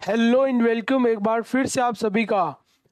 Hello and welcome एक बार फिर से आप सभी का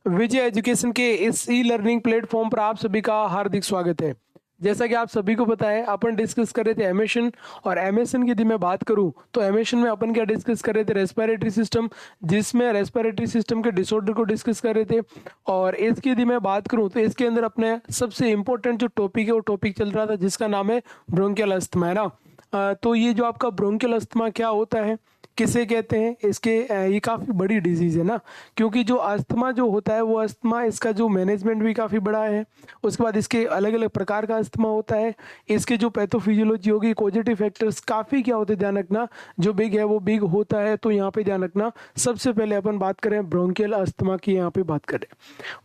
विजय एजुकेशन के इस ई लर्निंग प्लेटफॉर्म पर आप सभी का हार्दिक स्वागत है। जैसा कि आप सभी को पता है अपन डिस्कस कर रहे थे एमेशन। और एमेशन की यदि मैं बात करूं तो एमेशन में अपन क्या डिस्कस कर रहे थे, रेस्पिरेटरी सिस्टम, जिसमें रेस्पिरेटरी सिस्टम के डिसऑर्डर को डिस्कस कर रहे थे। और इसकी यदि मैं बात करूं तो इसके अंदर अपने सबसे इंपॉर्टेंट जो टॉपिक है वो टॉपिक चल रहा था जिसका नाम है ब्रोंकियल अस्थमा, है ना। तो ये जो आपका ब्रोंकियल अस्थमा क्या होता है, किसे कहते हैं, इसके ये काफ़ी बड़ी डिजीज़ है ना। क्योंकि जो अस्थमा जो होता है वो अस्थमा, इसका जो मैनेजमेंट भी काफ़ी बड़ा है। उसके बाद इसके अलग अलग प्रकार का अस्थमा होता है। इसके जो पैथोफिजियोलॉजी होगी, कॉजेटिव फैक्टर्स काफ़ी क्या होते हैं ध्यान रखना, जो बिग है वो बिग होता है। तो यहाँ पे ध्यान रखना, सबसे पहले अपन बात करें ब्रोंकियल अस्थमा की, यहाँ पे बात करें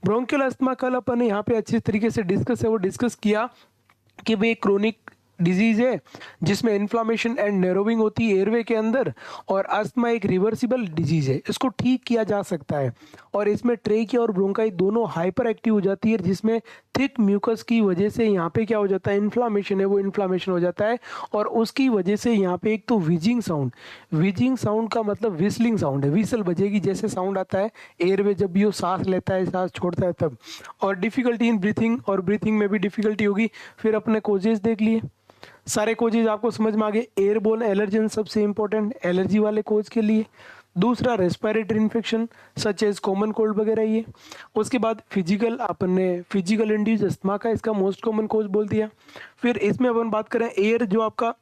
ब्रोंकियल अस्थमा। कल अपन ने यहाँ पे अच्छी तरीके से डिस्कस किया कि भाई क्रोनिक डिजीज है जिसमें इन्फ्लामेशन एंड नैरोविंग होती है एयरवे के अंदर। और अस्थमा एक रिवर्सिबल डिजीज है, इसको ठीक किया जा सकता है। और इसमें ट्रेकिया और ब्रोंकाई दोनों हाइपर एक्टिव हो जाती है, जिसमें थिक म्यूकस की वजह से यहाँ पे क्या हो जाता है, इन्फ्लामेशन है वो इन्फ्लामेशन हो जाता है। और उसकी वजह से यहाँ पे एक तो विजिंग साउंड का मतलब विस्लिंग साउंड है, विसल बजेगी जैसे साउंड आता है एयरवे जब भी वो सांस लेता है सांस छोड़ता है तब। और डिफिकल्टी इन ब्रीथिंग, और ब्रीथिंग में भी डिफिकल्टी होगी। फिर अपने कोजेज देख लिए, सारे कोजेज आपको समझ में आ गए। एयरबोर्न एलर्जन सबसे इंपॉर्टेंट एलर्जी वाले कोज के लिए। दूसरा respiratory infection such as common cold वगैरह ये। उसके बाद फिजिकल, अपन ने फिजिकल इंड्यूस अस्थमा का इसका मोस्ट कॉमन कोज बोल दिया। फिर इसमें अपन बात करें एयर जो आपका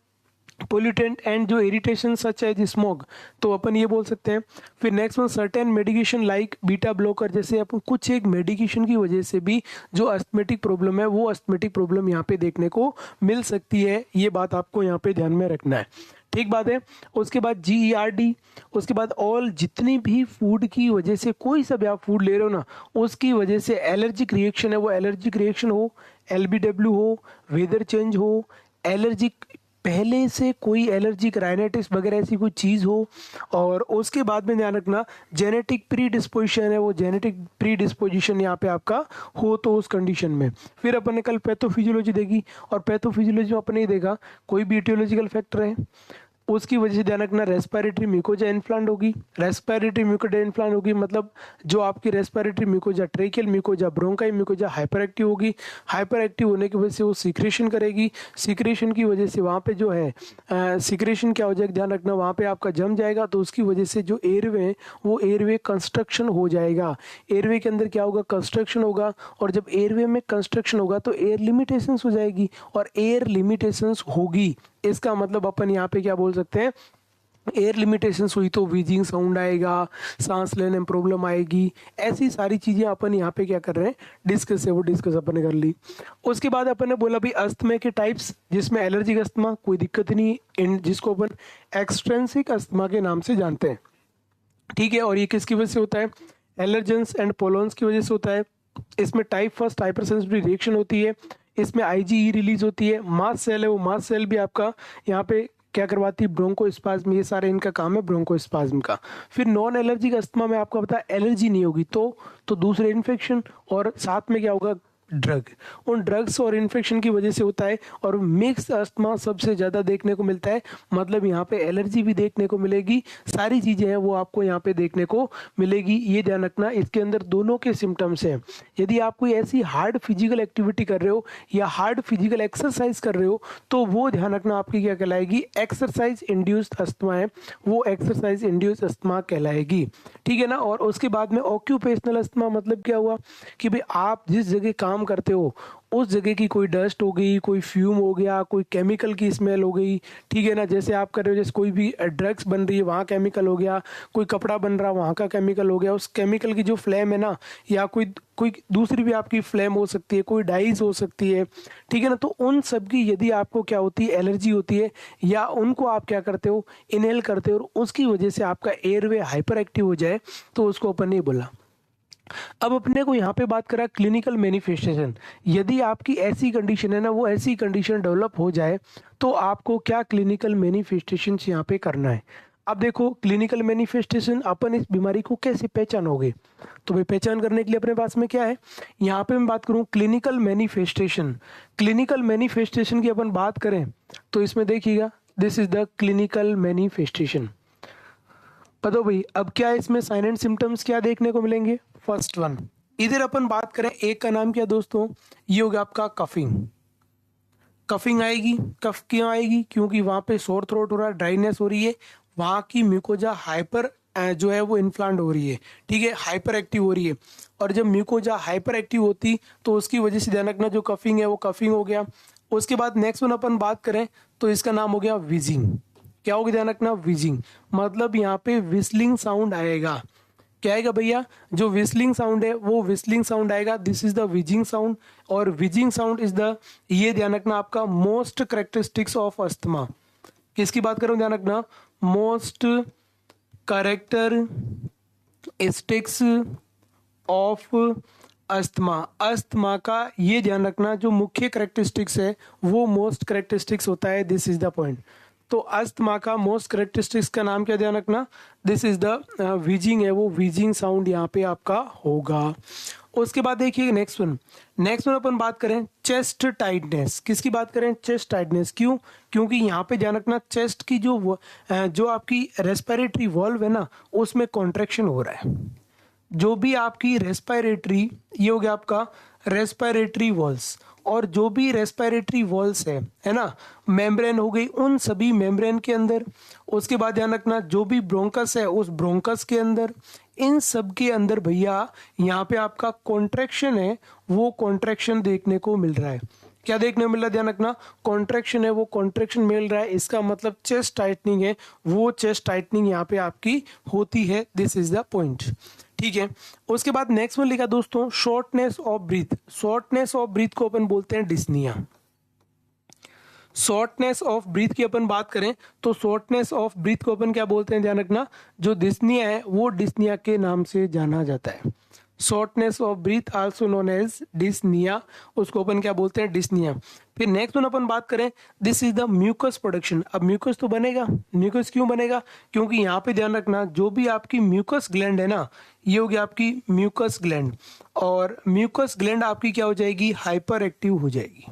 पोल्यूटेंट एंड जो इरिटेशन सच है स्मोक, तो अपन ये बोल सकते हैं। फिर next one certain medication like beta blocker, जैसे अपन कुछ एक मेडिकेशन की वजह से भी जो अस्थमेटिक प्रॉब्लम है वो अस्थमेटिक प्रॉब्लम यहाँ पे देखने को मिल सकती है। ये बात आपको यहाँ पे ध्यान में रखना है, ठीक बात है। उसके बाद GERD, उसके बाद ऑल जितनी भी फूड की वजह से, कोई सा भी आप फूड ले रहे हो ना, उसकी वजह से एलर्जिक रिएक्शन है, वो एलर्जिक रिएक्शन हो, LBW हो, वेदर चेंज हो, एलर्जिक पहले से कोई एलर्जिक राइनाइटिस वगैरह ऐसी कोई चीज़ हो। और उसके बाद में ध्यान रखना जेनेटिक प्री डिस्पोजिशन है, वो जेनेटिक प्री डिस्पोजिशन यहाँ पे आपका हो तो उस कंडीशन में। फिर अपन ने कल पैथोफिजियोलॉजी देखी, और पैथोफिजियोलॉजी में अपन ने ये देखा कोई भी इटियोलॉजिकल फैक्टर है उसकी वजह से ध्यान रखना रेस्पिरेटरी म्यूकोजा इन्फ्लांट होगी। रेस्पिरेटरी म्यूकोजा इन्फ्लांट होगी मतलब जो आपकी respiratory mucosa, tracheal mucosa, bronchi mucosa hyper active होगी। हाइपर एक्टिव होने की वजह से वो सीक्रेशन करेगी। सीक्रेशन की वजह से वहाँ पे जो है सीक्रेशन क्या हो जाएगा, ध्यान रखना, वहाँ पे आपका जम जाएगा। तो उसकी वजह से जो एयरवे है वो एयरवे कंस्ट्रक्शन हो जाएगा। एयरवे के अंदर क्या होगा, कंस्ट्रक्शन होगा। और जब एयरवे में कंस्ट्रक्शन होगा तो एयर लिमिटेशंस हो जाएगी, और एयर लिमिटेशंस होगी इसका मतलब अपन यहाँ पे क्या बोल सकते हैं, एयर लिमिटेशंस हुई तो वीजिंग साउंड आएगा, सांस लेने में प्रॉब्लम आएगी। ऐसी सारी चीज़ें अपन यहाँ पे क्या कर रहे हैं, डिस्कस है वो डिस्कस अपन ने कर ली। उसके बाद अपन ने बोला भी अस्थमा के टाइप्स, जिसमें एलर्जिक अस्थमा कोई दिक्कत नहीं, जिसको अपन एक्सट्रेंसिक अस्थमा के नाम से जानते हैं, ठीक है। और ये किसकी वजह से होता है, एलर्जेंस एंड पोलॉन्स की वजह से होता है। इसमें type first hyper sensitive reaction होती है, इसमें IgE रिलीज होती है। मास्ट सेल है, वो मास्ट सेल भी आपका यहाँ पे क्या करवाती है, ब्रोंकोस्पाज्म, ये सारे इनका काम है ब्रोंकोस्पाज्म का। फिर नॉन एलर्जिक अस्थमा में आपको पता है एलर्जी नहीं होगी तो दूसरे इन्फेक्शन, और साथ में क्या होगा, ड्रग। उन ड्रग्स और इन्फेक्शन की वजह से होता है। और मिक्स अस्थमा सबसे ज़्यादा देखने को मिलता है, मतलब यहाँ पे एलर्जी भी देखने को मिलेगी, सारी चीज़ें हैं वो आपको यहाँ पे देखने को मिलेगी। ये ध्यान रखना, इसके अंदर दोनों के सिम्टम्स हैं। यदि आप कोई ऐसी हार्ड फिजिकल एक्टिविटी कर रहे हो या हार्ड फिजिकल एक्सरसाइज कर रहे हो तो वो ध्यान रखना आपकी क्या कहलाएगी, एक्सरसाइज इंड्यूस्ड अस्थमा है, वो एक्सरसाइज इंड्यूस्ड अस्थमा कहलाएगी, ठीक है ना। और उसके बाद में ऑक्यूपेशनल अस्थमा मतलब क्या हुआ कि भाई आप जिस जगह काम करते हो उस जगह की कोई डस्ट हो गई, कोई फ्यूम हो गया, कोई केमिकल की स्मेल हो गई, ठीक है ना। जैसे आप कर रहे हो, जैसे कोई भी ड्रग्स बन रही है वहाँ केमिकल हो गया, कोई कपड़ा बन रहा वहाँ का केमिकल हो गया, उस केमिकल की जो फ्लेम है ना, या कोई कोई दूसरी भी आपकी फ्लेम हो सकती है, कोई डाइज हो सकती है, ठीक है ना। तो उन सब की यदि आपको क्या होती है, एलर्जी होती है, या उनको आप क्या करते हो, इनहेल करते हो, और उसकी वजह से आपका एयरवे हाइपर एक्टिव हो जाए तो उसको अपन नहीं बोला। अब अपने को यहाँ पे बात करा क्लिनिकल मैनिफेस्टेशन, यदि आपकी ऐसी कंडीशन है ना, वो ऐसी कंडीशन डेवलप हो जाए तो आपको क्या क्लिनिकल मैनिफेस्टेशन यहाँ पे करना है। अब देखो क्लिनिकल मैनिफेस्टेशन, अपन इस बीमारी को कैसे पहचानोगे, तो भाई पहचान करने के लिए अपने पास में क्या है, यहाँ पे मैं बात करूँ क्लिनिकल मैनिफेस्टेशन। क्लिनिकल मैनिफेस्टेशन की अपन बात करें तो इसमें देखिएगा, this is the clinical manifestation. बताओ भाई, अब क्या इसमें साइन एंड सिम्टम्स क्या देखने को मिलेंगे? फर्स्ट वन, इधर अपन बात करें, एक का नाम क्या दोस्तों, ये हो गया आपका कफिंग। कफिंग आएगी, कफ क्यों आएगी? क्योंकि वहां पे सोर थ्रोट हो रहा है, ड्राइनेस हो रही है, वहां की म्यूकोजा हाइपर जो है वो इन्फ्लांड हो रही है, ठीक है, हाइपर एक्टिव हो रही है। और जब म्यूकोजा हाइपर एक्टिव होती तो उसकी वजह से ध्यान रखना, जो कफिंग है वो कफिंग हो गया। उसके बाद नेक्स्ट वन अपन बात करें तो इसका नाम हो गया विजिंग। क्या होगा ध्यान रखना? विजिंग, मतलब यहाँ पे विस्लिंग साउंड आएगा। क्या आएगा भैया? जो विस्लिंग साउंड है वो विस्लिंग साउंड आएगा, this is the wheezing sound. और विजिंग साउंड इज द, ये ध्यान रखना आपका मोस्ट करेक्टरिस्टिक्स ऑफ अस्थमा। किसकी बात कर रहा हूं? ध्यान रखना, most characteristics of asthma. Asthma का ये ध्यान रखना, जो मुख्य करेक्टरिस्टिक्स है वो मोस्ट करेक्टरिस्टिक्स होता है, दिस इज द पॉइंट। तो अस्थमा का मोस्ट करेक्टरिस्टिक्स का नाम क्या ध्यान रखना? दिस इज द विजिंग है, वो विजिंग साउंड यहाँ पे आपका होगा। उसके बाद देखिए नेक्स्ट वन अपन बात करें चेस्ट टाइटनेस। किसकी बात करें? Chest tightness. क्यों? क्योंकि यहाँ पे ध्यान रखना, चेस्ट की जो आपकी रेस्पिरेटरी वॉल्व है ना, उसमें कॉन्ट्रैक्शन हो रहा है। जो भी आपकी रेस्पिरेटरी, ये हो गया आपका रेस्पिरेटरी वॉल्स, और जो भी रेस्पिरेटरी वॉल्स है ना, मेम्ब्रेन हो गई, उन सभी मेम्ब्रेन के अंदर। उसके बाद ध्यान रखना, जो भी ब्रोंकस है उस ब्रोंकस के अंदर, इन सब के अंदर भैया यहाँ पे आपका कॉन्ट्रैक्शन है, वो कॉन्ट्रैक्शन देखने को मिल रहा है। क्या देखने को मिल रहा है? ध्यान रखना, कॉन्ट्रैक्शन है, वो कॉन्ट्रैक्शन मिल रहा है, इसका मतलब चेस्ट टाइटनिंग है, वो चेस्ट टाइटनिंग यहाँ पे आपकी होती है, दिस इज द पॉइंट, ठीक है। उसके बाद नेक्स्ट में लिखा दोस्तों shortness of breathe. Shortness of breathe को अपन बोलते हैं डिस्निया। शॉर्टनेस ऑफ ब्रीथ की अपन बात करें तो शॉर्टनेस ऑफ ब्रीथ को अपन क्या बोलते हैं? ध्यान रखना, जो डिस्निया है वो डिस्निया के नाम से जाना जाता है। Shortness of breath also known as dyspnoea, उसको अपन क्या बोलते हैं? डिस्निया। फिर नेक्स्ट वन अपन बात करें, this is the mucus production. अब म्यूकस तो बनेगा, म्यूकस क्यों बनेगा? क्योंकि यहाँ पे ध्यान रखना, जो भी आपकी म्यूकस ग्लैंड है ना, ये होगी आपकी म्यूकस ग्लैंड, और म्यूकस ग्लैंड आपकी क्या हो जाएगी? हाइपर एक्टिव हो जाएगी।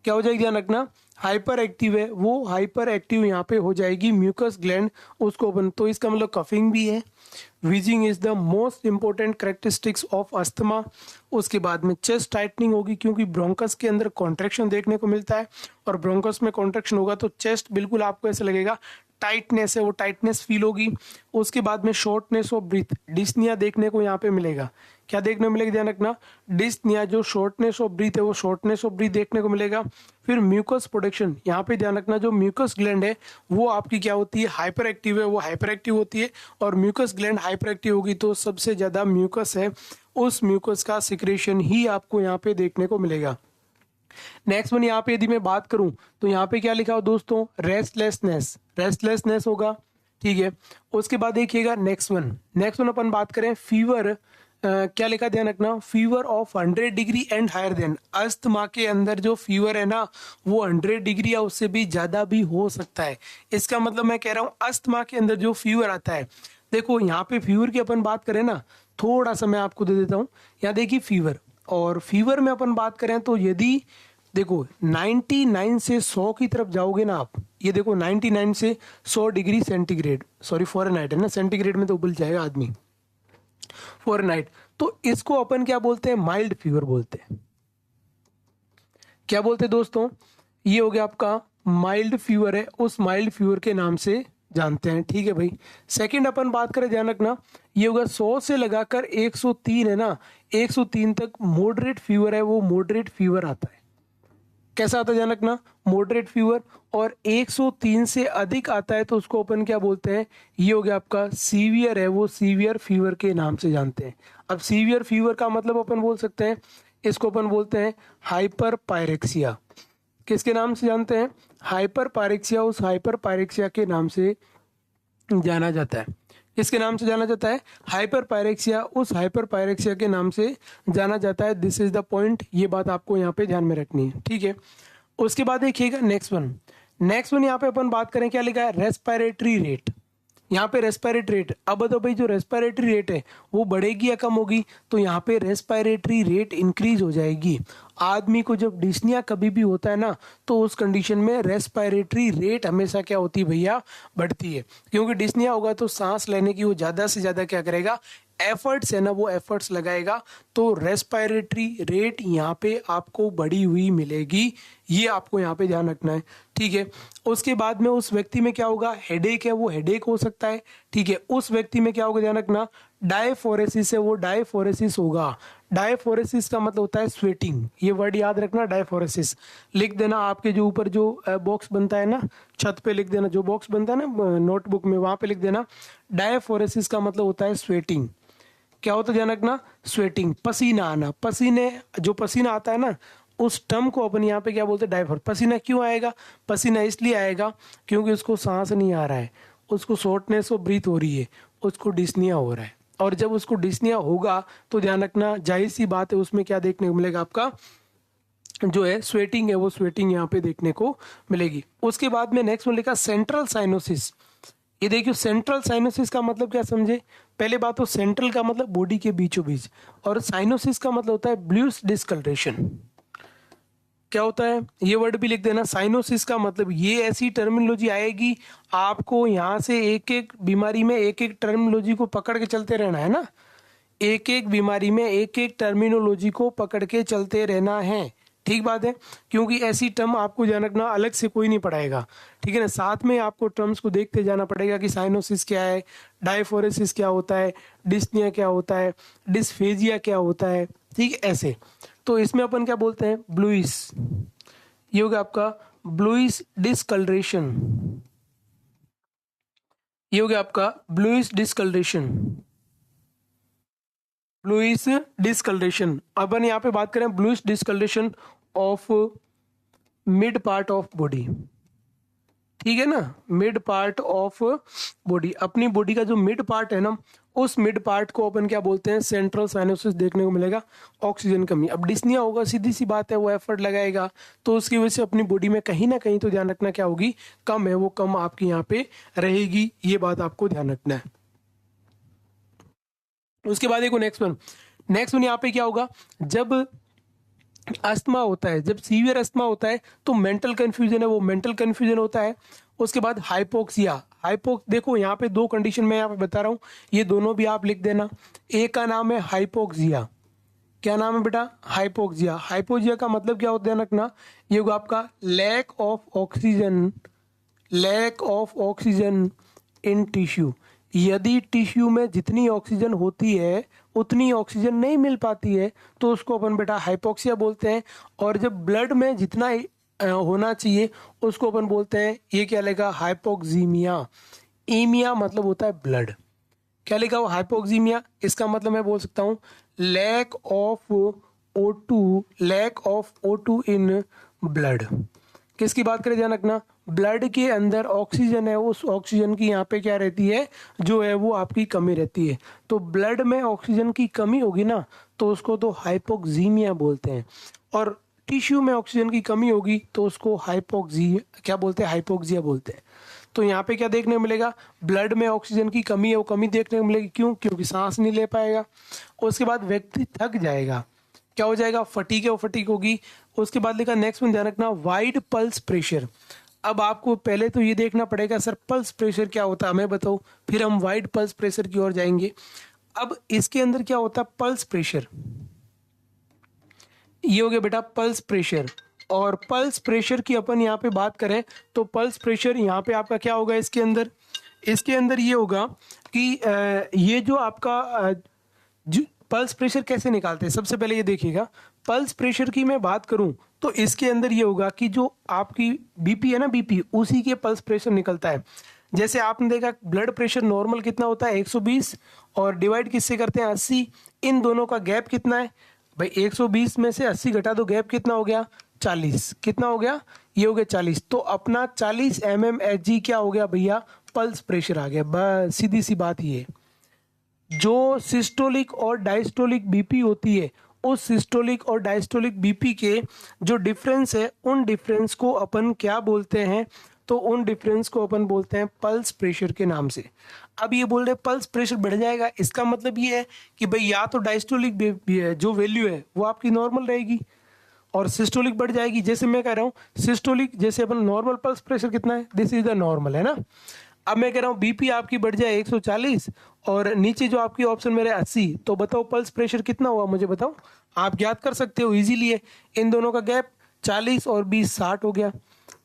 क्या हो जाएगी? ध्यान रखना, हाइपर एक्टिव है, वो हाइपर एक्टिव यहाँ पे हो जाएगी म्यूकस ग्लैंड, उसको अपन, तो इसका मतलब कफिंग भी है। Wheezing is the most important characteristics of asthma. उसके बाद में चेस्ट टाइटनिंग होगी, क्योंकि ब्रोंकस के अंदर कॉन्ट्रैक्शन देखने को मिलता है, और ब्रोंकस में कॉन्ट्रैक्शन होगा तो चेस्ट बिल्कुल आपको ऐसे लगेगा, टाइटनेस है, वो टाइटनेस फील होगी। उसके बाद में शॉर्टनेस ऑफ ब्रीथ, डिस्निया देखने को यहाँ पे मिलेगा। क्या देखने को मिलेगा? ध्यान रखना, डिस्निया, जो शॉर्टनेस ऑफ ब्रीथ है वो शॉर्टनेस ऑफ ब्रीथ देखने को मिलेगा। फिर म्यूकस प्रोडक्शन, यहाँ पे ध्यान रखना, जो म्यूकस ग्लैंड है वो आपकी क्या होती है? हाइपर एक्टिव है, वो हाइपर एक्टिव होती है, और म्यूकस ग्लैंड हाइपर एक्टिव होगी तो सबसे ज्यादा म्यूकस है, उस म्यूकस का सिक्रेशन ही आपको यहाँ पे देखने को मिलेगा। नेक्स्ट वन यहाँ पे यदि मैं बात करूं तो यहाँ पे क्या लिखा हो दोस्तों? रेस्टलेसनेस, रेस्टलेसनेस होगा, ठीक है। उसके बाद देखिएगा नेक्स्ट वन अपन बात करें फीवर, क्या लिखा? ध्यान रखना, fever of 100 degree and higher than. Asthma के अंदर जो फीवर है ना, वो 100 डिग्री या उससे भी ज्यादा भी हो सकता है। इसका मतलब मैं कह रहा हूँ अस्थमा के अंदर जो फीवर आता है, देखो यहाँ पे फीवर की अपन बात करें ना, थोड़ा सा मैं आपको दे देता हूँ। यहाँ देखिए फीवर, और फीवर में अपन बात करें तो यदि देखो 99 से 100 की तरफ जाओगे ना आप, ये देखो 99 से 100 डिग्री सेंटीग्रेड, सॉरी फॉरेनहाइट है ना, सेंटीग्रेड में तो उबल जाएगा आदमी, फॉरेनहाइट, तो इसको अपन क्या बोलते हैं? माइल्ड फीवर बोलते हैं। क्या बोलते हैं दोस्तों? ये हो गया आपका माइल्ड फीवर है, उस माइल्ड फीवर के नाम से जानते हैं, ठीक है भाई। सेकंड अपन बात करें, ध्यान रखना, ये होगा 100 से लगाकर 103 है ना, 103 तक मॉडरेट फीवर है, वो मॉडरेट फीवर आता है। कैसा आता है? ध्यान रखना, मॉडरेट फीवर। और 103 से अधिक आता है तो उसको अपन क्या बोलते हैं? ये हो गया आपका सीवियर है, वो सीवियर फीवर के नाम से जानते हैं। अब सीवियर फीवर का मतलब अपन बोल सकते हैं, इसको अपन बोलते हैं हाइपर पायरेक्सिया। किसके नाम से जानते हैं? हाइपर पायरेक्सिया, उस हाइपर पायरेक्सिया के नाम से जाना जाता है। किसके नाम से जाना जाता है? हाइपर पायरेक्सिया, उस हाइपर पायरेक्सिया के नाम से जाना जाता है, दिस इज द पॉइंट। ये बात आपको यहाँ पे ध्यान में रखनी है, ठीक है। उसके बाद देखिएगा नेक्स्ट वन यहाँ पे अपन बात करें, क्या लिखा है? Respiratory rate. यहाँ पे रेस्पिरेटरी रेट, अब बताओ भाई जो रेस्पिरेटरी रेट है वो बढ़ेगी या कम होगी, तो यहाँ पे रेस्पिरेटरी रेट इंक्रीज हो जाएगी। आदमी को जब डिस्निया कभी भी होता है ना, तो उस कंडीशन में रेस्पिरेटरी रेट हमेशा क्या होती है भैया, बढ़ती है। क्योंकि डिस्निया होगा तो सांस लेने की वो ज़्यादा से ज़्यादा क्या करेगा, एफर्ट्स है ना, वो एफर्ट्स लगाएगा, तो रेस्पिरेटरी रेट यहाँ पे आपको बढ़ी हुई मिलेगी। ये आपको यहाँ पे ध्यान रखना है, ठीक है। उसके बाद में उस व्यक्ति में क्या होगा, हेडेक है वो हेडेक हो सकता है, ठीक है। उस व्यक्ति में क्या होगा, ध्यान रखना, डायफोरेसिस है वो डायफोरेसिस होगा। डायफोरेसिस का मतलब होता है स्वेटिंग, ये वर्ड याद रखना, डायफोरेसिस लिख देना। आपके जो ऊपर जो बॉक्स बनता है ना, छत पे लिख देना, जो बॉक्स बनता है ना नोटबुक में, वहां पे लिख देना। डायफोरेसिस का मतलब होता है स्वेटिंग। क्या होता है ध्यान रखना, स्वेटिंग, पसीना आना। पसीने, जो पसीना आता है ना, उस टर्म को अपन यहाँ पे क्या बोलते हैं, डायफोर। पसीना क्यों आएगा, पसीना इसलिए आएगा क्योंकि उसको सांस नहीं आ रहा है, उसको शॉर्टनेस ऑफ ब्रीथ हो रही है, उसको डिस्निया हो रहा है। और जब उसको डिस्निया होगा तो ध्यान रखना, जाहिर सी बात है, उसमें क्या देखने को मिलेगा, आपका जो है स्वेटिंग है वो स्वेटिंग यहाँ पे देखने को मिलेगी। उसके बाद में नेक्स्ट में लिखा सेंट्रल साइनोसिस। ये देखियो, सेंट्रल साइनोसिस का मतलब क्या समझे, पहले बात तो सेंट्रल का मतलब बॉडी के बीचों बीच, और साइनोसिस का मतलब होता है ब्लूइश डिस्कलरेशन। क्या होता है, ये वर्ड भी लिख देना। साइनोसिस का मतलब, ये ऐसी टर्मिनोलॉजी आएगी, आपको यहाँ से एक एक बीमारी में एक एक टर्मिनोलॉजी को पकड़ के चलते रहना है ना, एक एक बीमारी में एक एक टर्मिनोलॉजी को पकड़ के चलते रहना है, ठीक बात है। क्योंकि ऐसी टर्म आपको ध्यान रखना, अलग से कोई नहीं पढ़ाएगा, ठीक है ना, साथ में आपको टर्म्स को देखते जाना पड़ेगा कि साइनोसिस क्या है, डायफोरेसिस क्या होता है, डिस्निया क्या होता है, डिस्फेजिया क्या होता है, ठीक है, ऐसे। तो इसमें अपन क्या बोलते हैं, ब्लूइश, ये हो गया आपका ब्लूइश डिस्कलरेशन, ये हो गया आपका ब्लूइश डिस्कलरेशन, ब्लूइश डिस्कलरेशन। अपन यहाँ पे बात करें bluish discolouration of mid part of body, ठीक है ना, मिड पार्ट ऑफ बॉडी, अपनी बॉडी का जो मिड पार्ट है ना, उस मिड पार्ट को अपन क्या बोलते हैं, सेंट्रल साइनोसिस देखने को मिलेगा। ऑक्सीजन कमी, अब डिस्निया होगा, सीधी सी बात है, वो एफर्ट लगाएगा, तो उसकी वजह से अपनी बॉडी में कहीं ना कहीं तो ध्यान रखना क्या होगी, कम है, वो कम आपकी यहाँ पे रहेगी, ये बात आपको ध्यान रखना है। उसके बाद देखो नेक्स्ट वन यहाँ पे क्या होगा, जब अस्थमा होता है, जब सीवियर अस्थमा होता है तो मेंटल कंफ्यूजन है, वो मेंटल कंफ्यूजन होता है। उसके बाद हाइपोक्सिया, देखो यहाँ पे दो कंडीशन मैं यहाँ पे बता रहा हूँ, ये दोनों भी आप लिख देना। एक का नाम है हाइपोक्सिया, क्या नाम है बेटा, हाइपोक्सिया। हाइपोक्सिया का मतलब क्या होता है रखना, ये होगा आपका lack of oxygen in tissue. यदि टिश्यू में जितनी ऑक्सीजन होती है उतनी ऑक्सीजन नहीं मिल पाती है तो उसको अपन बेटा हाइपोक्सिया बोलते हैं। और जब ब्लड में जितना होना चाहिए उसको अपन बोलते हैं, ये क्या लेगा, हाइपोक्सीमिया। ईमिया मतलब होता है ब्लड, क्या लिखा हुआ, हाइपोक्सीमिया। इसका मतलब मैं बोल सकता हूँ lack of O2 in blood. किसकी बात करें, ध्यान रखना, ब्लड के अंदर ऑक्सीजन है, उस ऑक्सीजन की यहाँ पे क्या रहती है, जो है वो आपकी कमी रहती है। तो ब्लड में ऑक्सीजन की कमी होगी ना तो उसको तो हाइपोक्सीमिया बोलते हैं, और टिश्यू में ऑक्सीजन की कमी होगी तो उसको क्या बोलते हैं, हाइपोक्सिया बोलते हैं। तो यहाँ पे क्या देखने को मिलेगा, ब्लड में ऑक्सीजन की कमी है, वो कमी देखने को मिलेगी, क्यों, क्योंकि सांस नहीं ले पाएगा। उसके बाद व्यक्ति थक जाएगा, क्या हो जाएगा, फटीक है, वो फटीक होगी। उसके बाद लिखा नेक्स्ट में ध्यान रखना, वाइड पल्स प्रेशर। अब आपको पहले तो ये देखना पड़ेगा सर पल्स प्रेशर क्या होता है, हमें बताओ, फिर हम वाइड पल्स प्रेशर की ओर जाएंगे। अब इसके अंदर क्या होता है, पल्स प्रेशर, ये हो गया बेटा पल्स प्रेशर। और पल्स प्रेशर की अपन यहाँ पे बात करें तो पल्स प्रेशर यहाँ पे आपका क्या होगा, इसके अंदर ये होगा कि ये जो आपका पल्स प्रेशर कैसे निकालते हैं, सबसे पहले ये देखिएगा, पल्स प्रेशर की मैं बात करूं तो इसके अंदर ये होगा कि जो आपकी बीपी है ना, बीपी उसी के पल्स प्रेशर निकलता है। जैसे आपने देखा ब्लड प्रेशर नॉर्मल कितना होता है 120, और डिवाइड किससे करते हैं 80, इन दोनों का गैप कितना है भाई, 120 में से 80 घटा दो, गैप कितना हो गया 40, कितना हो गया, ये हो गया 40। तो अपना 40 mmHg क्या हो गया भैया, पल्स प्रेशर आ गया। बस सीधी सी बात ये, जो सिस्टोलिक और डायस्टोलिक बीपी होती है, उस सिस्टोलिक और डायस्टोलिक बीपी के जो डिफरेंस है, उन डिफरेंस को अपन क्या बोलते हैं, तो उन डिफरेंस को अपन बोलते हैं पल्स प्रेशर के नाम से। अब ये बोल रहे पल्स प्रेशर बढ़ जाएगा, इसका मतलब ये है कि भाई या तो डायस्टोलिक जो वैल्यू है वो आपकी नॉर्मल रहेगी और सिस्टोलिक बढ़ जाएगी। जैसे मैं कह रहा हूँ सिस्टोलिक, जैसे अपन नॉर्मल पल्स प्रेशर कितना है, दिस इज द नॉर्मल, है ना। अब मैं कह रहा हूँ बीपी आपकी बढ़ जाए 140 और नीचे जो आपकी ऑप्शन मेरे 80, तो बताओ पल्स प्रेशर कितना हुआ, मुझे बताओ। आप ज्ञात कर सकते हो इजीली है, इन दोनों का गैप 40 और 20 60 हो गया,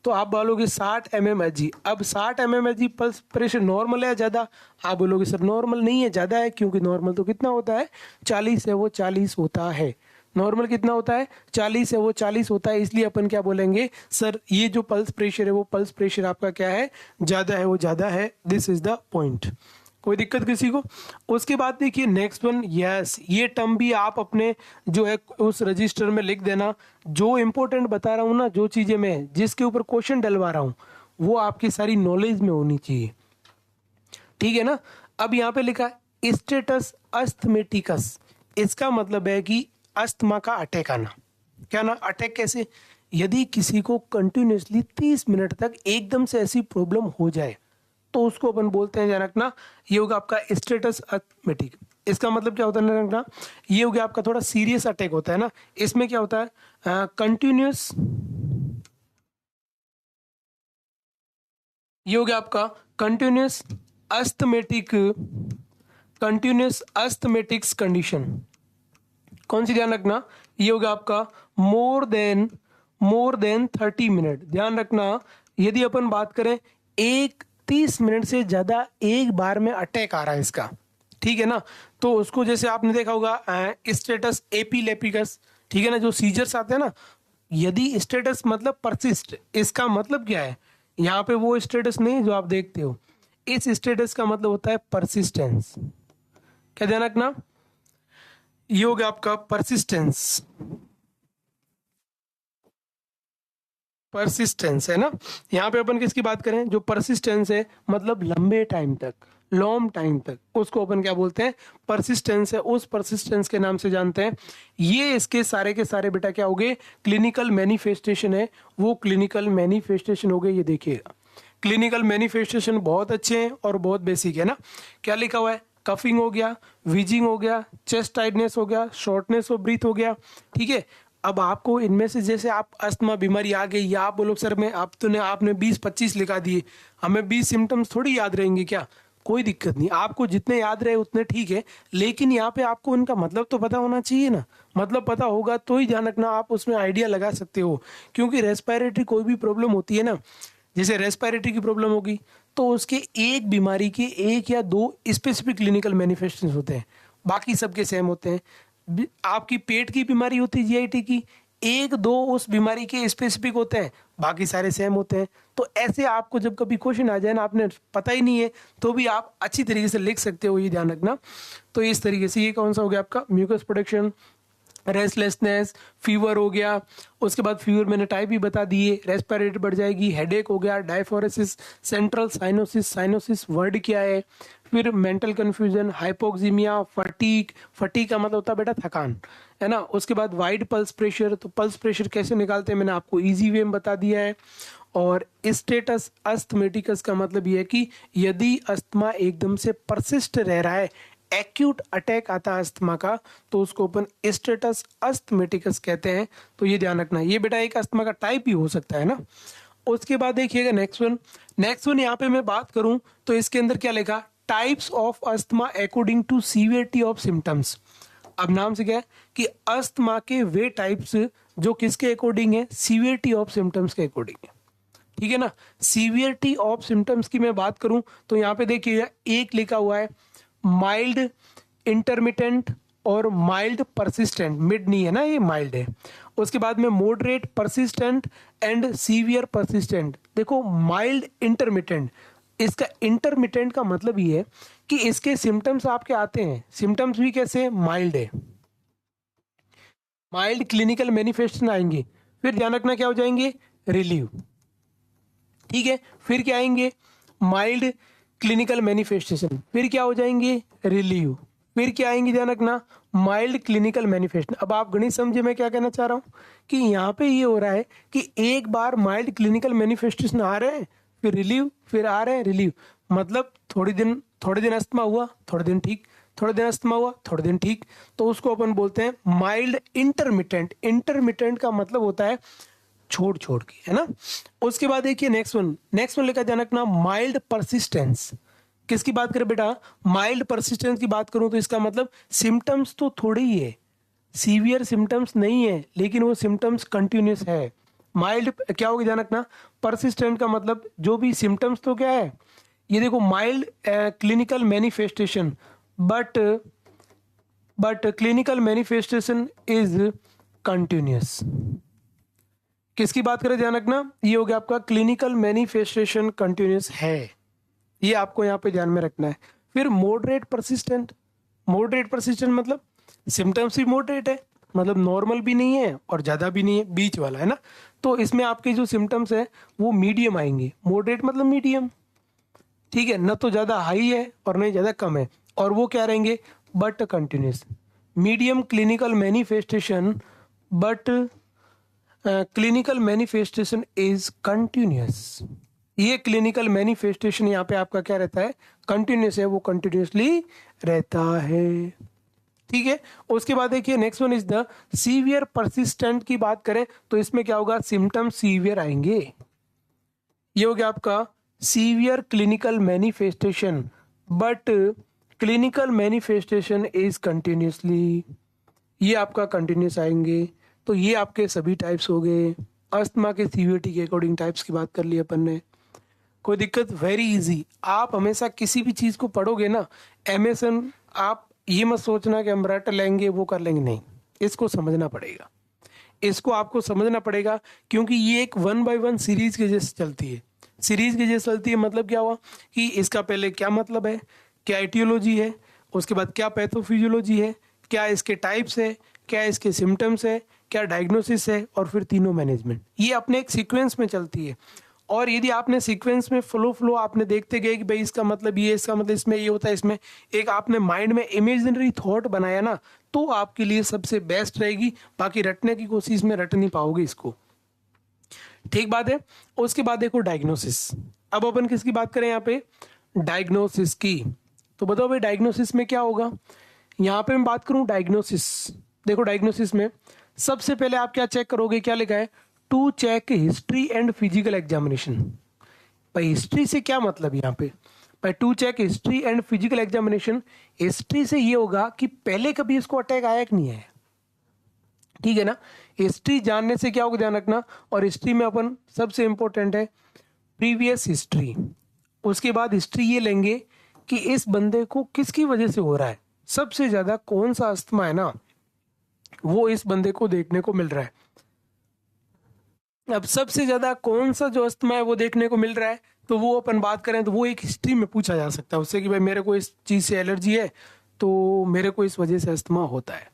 तो आप बोलोगे 60 mmHg। अब 60 mmHg पल्स प्रेशर नॉर्मल है ज़्यादा, आप बोलोगे सर नॉर्मल नहीं है, ज़्यादा है, क्योंकि नॉर्मल तो कितना होता है 40 है, वो 40 होता है। नॉर्मल कितना होता है 40 है, वो 40 होता है, इसलिए अपन क्या बोलेंगे सर ये जो पल्स प्रेशर है वो पल्स प्रेशर आपका क्या है, ज़्यादा है, वो ज़्यादा है। This is the point. कोई दिक्कत किसी को? उसके बाद देखिए नेक्स्ट वन, यस ये टर्म भी आप अपने जो है उस रजिस्टर में लिख देना। जो इंपॉर्टेंट बता रहा हूँ ना, जो चीज़ें मैं जिसके ऊपर क्वेश्चन डलवा रहा हूँ वो आपकी सारी नॉलेज में होनी चाहिए, ठीक है ना। अब यहाँ पे लिखा है स्टेटस अस्थमेटिकस, इसका मतलब है कि अस्थमा का अटैक आना। क्या ना, अटैक कैसे? यदि किसी को कंटिन्यूसली 30 मिनट तक एकदम से ऐसी प्रॉब्लम हो जाए तो उसको अपन बोलते हैं ध्यान रखना, ये होगा आपका स्टेटस अस्थमेटिक। इसका मतलब क्या होता है ध्यान रखना, ये हो गया आपका थोड़ा सीरियस अटैक होता है ना। इसमें क्या होता है कंटिन्यूस, ये हो गया आपका कंटिन्यूस अस्थमेटिक, कंटिन्यूस अस्थमेटिक्स कंडीशन। कौन सी ध्यान रखना, ये होगा आपका मोर देन 30 मिनट। ध्यान रखना यदि अपन बात करें 30 मिनट से ज्यादा एक बार में अटैक आ रहा है इसका, ठीक है ना, तो उसको जैसे आपने देखा होगा स्टेटस एपिलेपिकस, ठीक है ना, जो सीजर्स आते हैं ना। यदि स्टेटस मतलब परसिस्ट, इसका मतलब क्या है, यहाँ पे वो स्टेटस नहीं जो आप देखते हो, इस स्टेटस का मतलब होता है परसिस्टेंस। क्या ध्यान रखना, ये हो गया आपका परसिस्टेंस, परसिस्टेंस है ना। यहाँ पे अपन किसकी बात करें, जो परसिस्टेंस है मतलब लंबे टाइम तक, लॉन्ग टाइम तक, उसको अपन क्या बोलते हैं, परसिस्टेंस है। उस परसिस्टेंस के नाम से जानते हैं। ये इसके सारे के सारे बेटा क्या हो गए, क्लिनिकल मैनिफेस्टेशन है, वो क्लिनिकल मैनिफेस्टेशन हो गए। ये देखिएगा क्लिनिकल मैनिफेस्टेशन बहुत अच्छे हैं और बहुत बेसिक है ना। क्या लिखा हुआ है, कफिंग हो गया, वीजिंग हो गया, चेस्ट टाइटनेस हो गया, शॉर्टनेस ऑफ ब्रीथ हो गया, ठीक है। अब आपको इनमें से जैसे आप अस्थमा बीमारी आ गई या आप बोलो सर मैं आपने 20-25 लिखा दिए, हमें 20 सिम्टम्स थोड़ी याद रहेंगे क्या, कोई दिक्कत नहीं, आपको जितने याद रहे उतने ठीक है, लेकिन यहाँ पे आपको उनका मतलब तो पता होना चाहिए ना। मतलब पता होगा तो ही ध्यान रखना आप उसमें आइडिया लगा सकते हो, क्योंकि रेस्पिरेटरी कोई भी प्रॉब्लम होती है ना, जैसे रेस्पिरेटरी की प्रॉब्लम होगी तो उसके एक बीमारी के 1 या 2 स्पेसिफिक क्लिनिकल मैनिफेस्टेशन होते हैं, बाकी सबके सेम होते हैं। आपकी पेट की बीमारी होती है जीआईटी की, 1-2 उस बीमारी के स्पेसिफिक होते हैं, बाकी सारे सेम होते हैं। तो ऐसे आपको जब कभी क्वेश्चन आ जाए ना, आपने पता ही नहीं है तो भी आप अच्छी तरीके से लिख सकते हो, ये ध्यान रखना। तो इस तरीके से ये कौन सा हो गया आपका, म्यूकस प्रोडक्शन, रेस्टलेसनेस, फीवर हो गया। उसके बाद फीवर मैंने टाइप भी बता दिए, रेस्पिरेटरी बढ़ जाएगी, हेडेक हो गया, diaphoresis, central cyanosis, cyanosis word क्या है, फिर mental confusion, hypoxaemia, fatigue, fatigue का मतलब होता है बेटा थकान, है ना। उसके बाद वाइड पल्स प्रेशर, तो पल्स प्रेशर कैसे निकालते हैं मैंने आपको इजी वे में बता दिया है। और स्टेटस अस्थमेटिकस का मतलब ये है कि यदि अस्थमा एकदम से परसिस्ट रह रहा है, एक्यूट अटैक आता है अस्थमा का, तो उसको अपन स्टेटस अस्थमेटिकस कहते हैं। तो ये ध्यान रखना, ये बेटा एक अस्थमा का टाइप भी हो सकता है ना। उसके बाद देखिएगा नेक्स्ट वन यहाँ पे मैं बात करूं तो इसके अंदर क्या लिखा, types of asthma according to severity of symptoms. अब नाम से क्या है कि अस्थमा के वे टाइप्स जो किसके अकॉर्डिंग है, सीवियरिटी ऑफ सिम्टम्स के अकॉर्डिंग है, ठीक है ना। सीवियरिटी ऑफ सिम्टम्स की मैं बात करूं तो यहाँ पे देखिएगा एक लिखा हुआ है माइल्ड, इंटरमिटेंट और माइल्ड परसिस्टेंट, मिड नहीं है ना, ये माइल्ड है। उसके बाद में moderate, persistent and severe persistent. देखो माइल्ड, इंटरमिटेंट, इसका इंटरमिटेंट का मतलब ये है कि इसके सिम्टम्स आपके आते हैं, सिम्टम्स भी कैसे, माइल्ड है, माइल्ड क्लिनिकल मैनिफेस्टेशन आएंगे, फिर ध्यान रखना क्या हो जाएंगे, रिलीव, ठीक है। फिर क्या आएंगे, माइल्ड क्लिनिकल मैनिफेस्टेशन, फिर क्या हो जाएंगे, रिलीव, फिर क्या आएंगे, ध्यान रखना, माइल्ड क्लिनिकल मैनिफेस्टेशन। अब आप गणित समझे मैं क्या कहना चाह रहा हूँ कि यहाँ पे ये हो रहा है कि एक बार माइल्ड क्लिनिकल मैनिफेस्टेशन आ रहे हैं, फिर रिलीव, फिर आ रहे हैं, रिलीव, मतलब थोड़ी दिन थोड़े दिन अस्थमा हुआ, थोड़े दिन ठीक, थोड़े दिन अस्थमा हुआ, थोड़े दिन ठीक, तो उसको अपन बोलते हैं माइल्ड इंटरमिटेंट। इंटरमिटेंट का मतलब होता है छोड़ छोड़ के, है ना। उसके बाद देखिए नेक्स्ट वन लेकर जाना अपना माइल्ड परसिस्टेंस। किसकी बात करें बेटा, माइल्ड परसिस्टेंस की बात करूं तो इसका मतलब सिम्टम्स तो थोड़े ही है, सीवियर सिम्टम्स नहीं है, लेकिन वो सिम्टम्स कंटिन्यूस है। माइल्ड क्या होगा ध्यान रखना, परसिस्टेंट का मतलब जो भी सिम्टम्स तो क्या है, ये देखो mild clinical manifestation, but clinical manifestation is continuous. किसकी बात करें ध्यान रखना, ये हो गया आपका क्लिनिकल मैनिफेस्टेशन कंटिन्यूस है, ये आपको यहाँ पे ध्यान में रखना है। फिर मॉडरेट परसिस्टेंट, मॉडरेट परसिस्टेंट मतलब सिम्टम्स भी मॉडरेट है, मतलब नॉर्मल भी नहीं है और ज्यादा भी नहीं है, बीच वाला है ना। तो इसमें आपके जो सिम्टम्स है वो मीडियम आएंगे, मॉडरेट मतलब मीडियम, ठीक है, न तो ज्यादा हाई है और नहीं ज्यादा कम है, और वो क्या रहेंगे, but continuous. Medium clinical manifestation, but clinical manifestation is continuous. ये क्लिनिकल मैनिफेस्टेशन यहाँ पे आपका क्या रहता है, कंटिन्यूस है, वो कंटिन्यूसली रहता है, ठीक है। उसके बाद देखिए next one is the severe persistent की बात करें तो इसमें क्या होगा, सिम्टम सीवियर आएंगे। ये हो गया आपका severe clinical manifestation, but clinical manifestation is continuously, ये आपका कंटिन्यूस आएंगे। तो ये आपके सभी टाइप्स हो गए। अस्थमा के सीवियरिटी के अकॉर्डिंग टाइप्स की बात कर ली अपन ने, कोई दिक्कत, वेरी इजी। आप हमेशा किसी भी चीज को पढ़ोगे ना, एमएसएन, आप ये मत सोचना कि हम रट लेंगे वो कर लेंगे, नहीं, इसको समझना पड़ेगा, इसको आपको समझना पड़ेगा, क्योंकि ये एक 1 बाय 1 सीरीज के जैसे चलती है। सीरीज के जैसे चलती है मतलब क्या हुआ कि इसका पहले क्या मतलब है, क्या एटियोलॉजी है, उसके बाद क्या पैथोफिजियोलॉजी है, क्या इसके टाइप्स है, क्या इसके सिम्टम्स है, क्या डायग्नोसिस है, और फिर तीनों मैनेजमेंट। ये अपने एक सीक्वेंस में चलती है। और यदि आपने सीक्वेंस में फ्लो आपने देखते गए कि भाई इसका मतलब ये, इसका मतलब इसमें ये होता है, इसमें एक आपने माइंड में इमेजिनरी थॉट बनाया ना, तो आपके लिए सबसे बेस्ट रहेगी। बाकी रटने की कोशिश में रट नहीं पाओगे इसको, ठीक बात है। उसके बाद देखो डायग्नोसिस। अब अपन किसकी बात करें यहाँ पे, डायग्नोसिस की। तो बताओ भाई डायग्नोसिस में क्या होगा, यहाँ पे मैं बात करूं डायग्नोसिस। देखो डायग्नोसिस में सबसे पहले आप क्या चेक करोगे, क्या लिखा है, to check history and physical examination. भाई हिस्ट्री से क्या मतलब यहाँ पे, भाई to check history and physical examination, history से ये होगा कि पहले कभी इसको अटैक आया कि नहीं आया, ठीक है ना। हिस्ट्री जानने से क्या होगा ध्यान रखना, और हिस्ट्री में अपन सबसे इंपॉर्टेंट है प्रीवियस हिस्ट्री। उसके बाद हिस्ट्री ये लेंगे कि इस बंदे को किसकी वजह से हो रहा है, सबसे ज्यादा कौन सा अस्थमा है ना, वो इस बंदे को देखने को मिल रहा है। अब सबसे ज्यादा कौन सा जो अस्थमा है वो देखने को मिल रहा है, तो वो अपन बात करें तो वो एक हिस्ट्री में पूछा जा सकता है उससे कि भाई मेरे को इस चीज से एलर्जी है तो मेरे को इस वजह से अस्थमा होता है,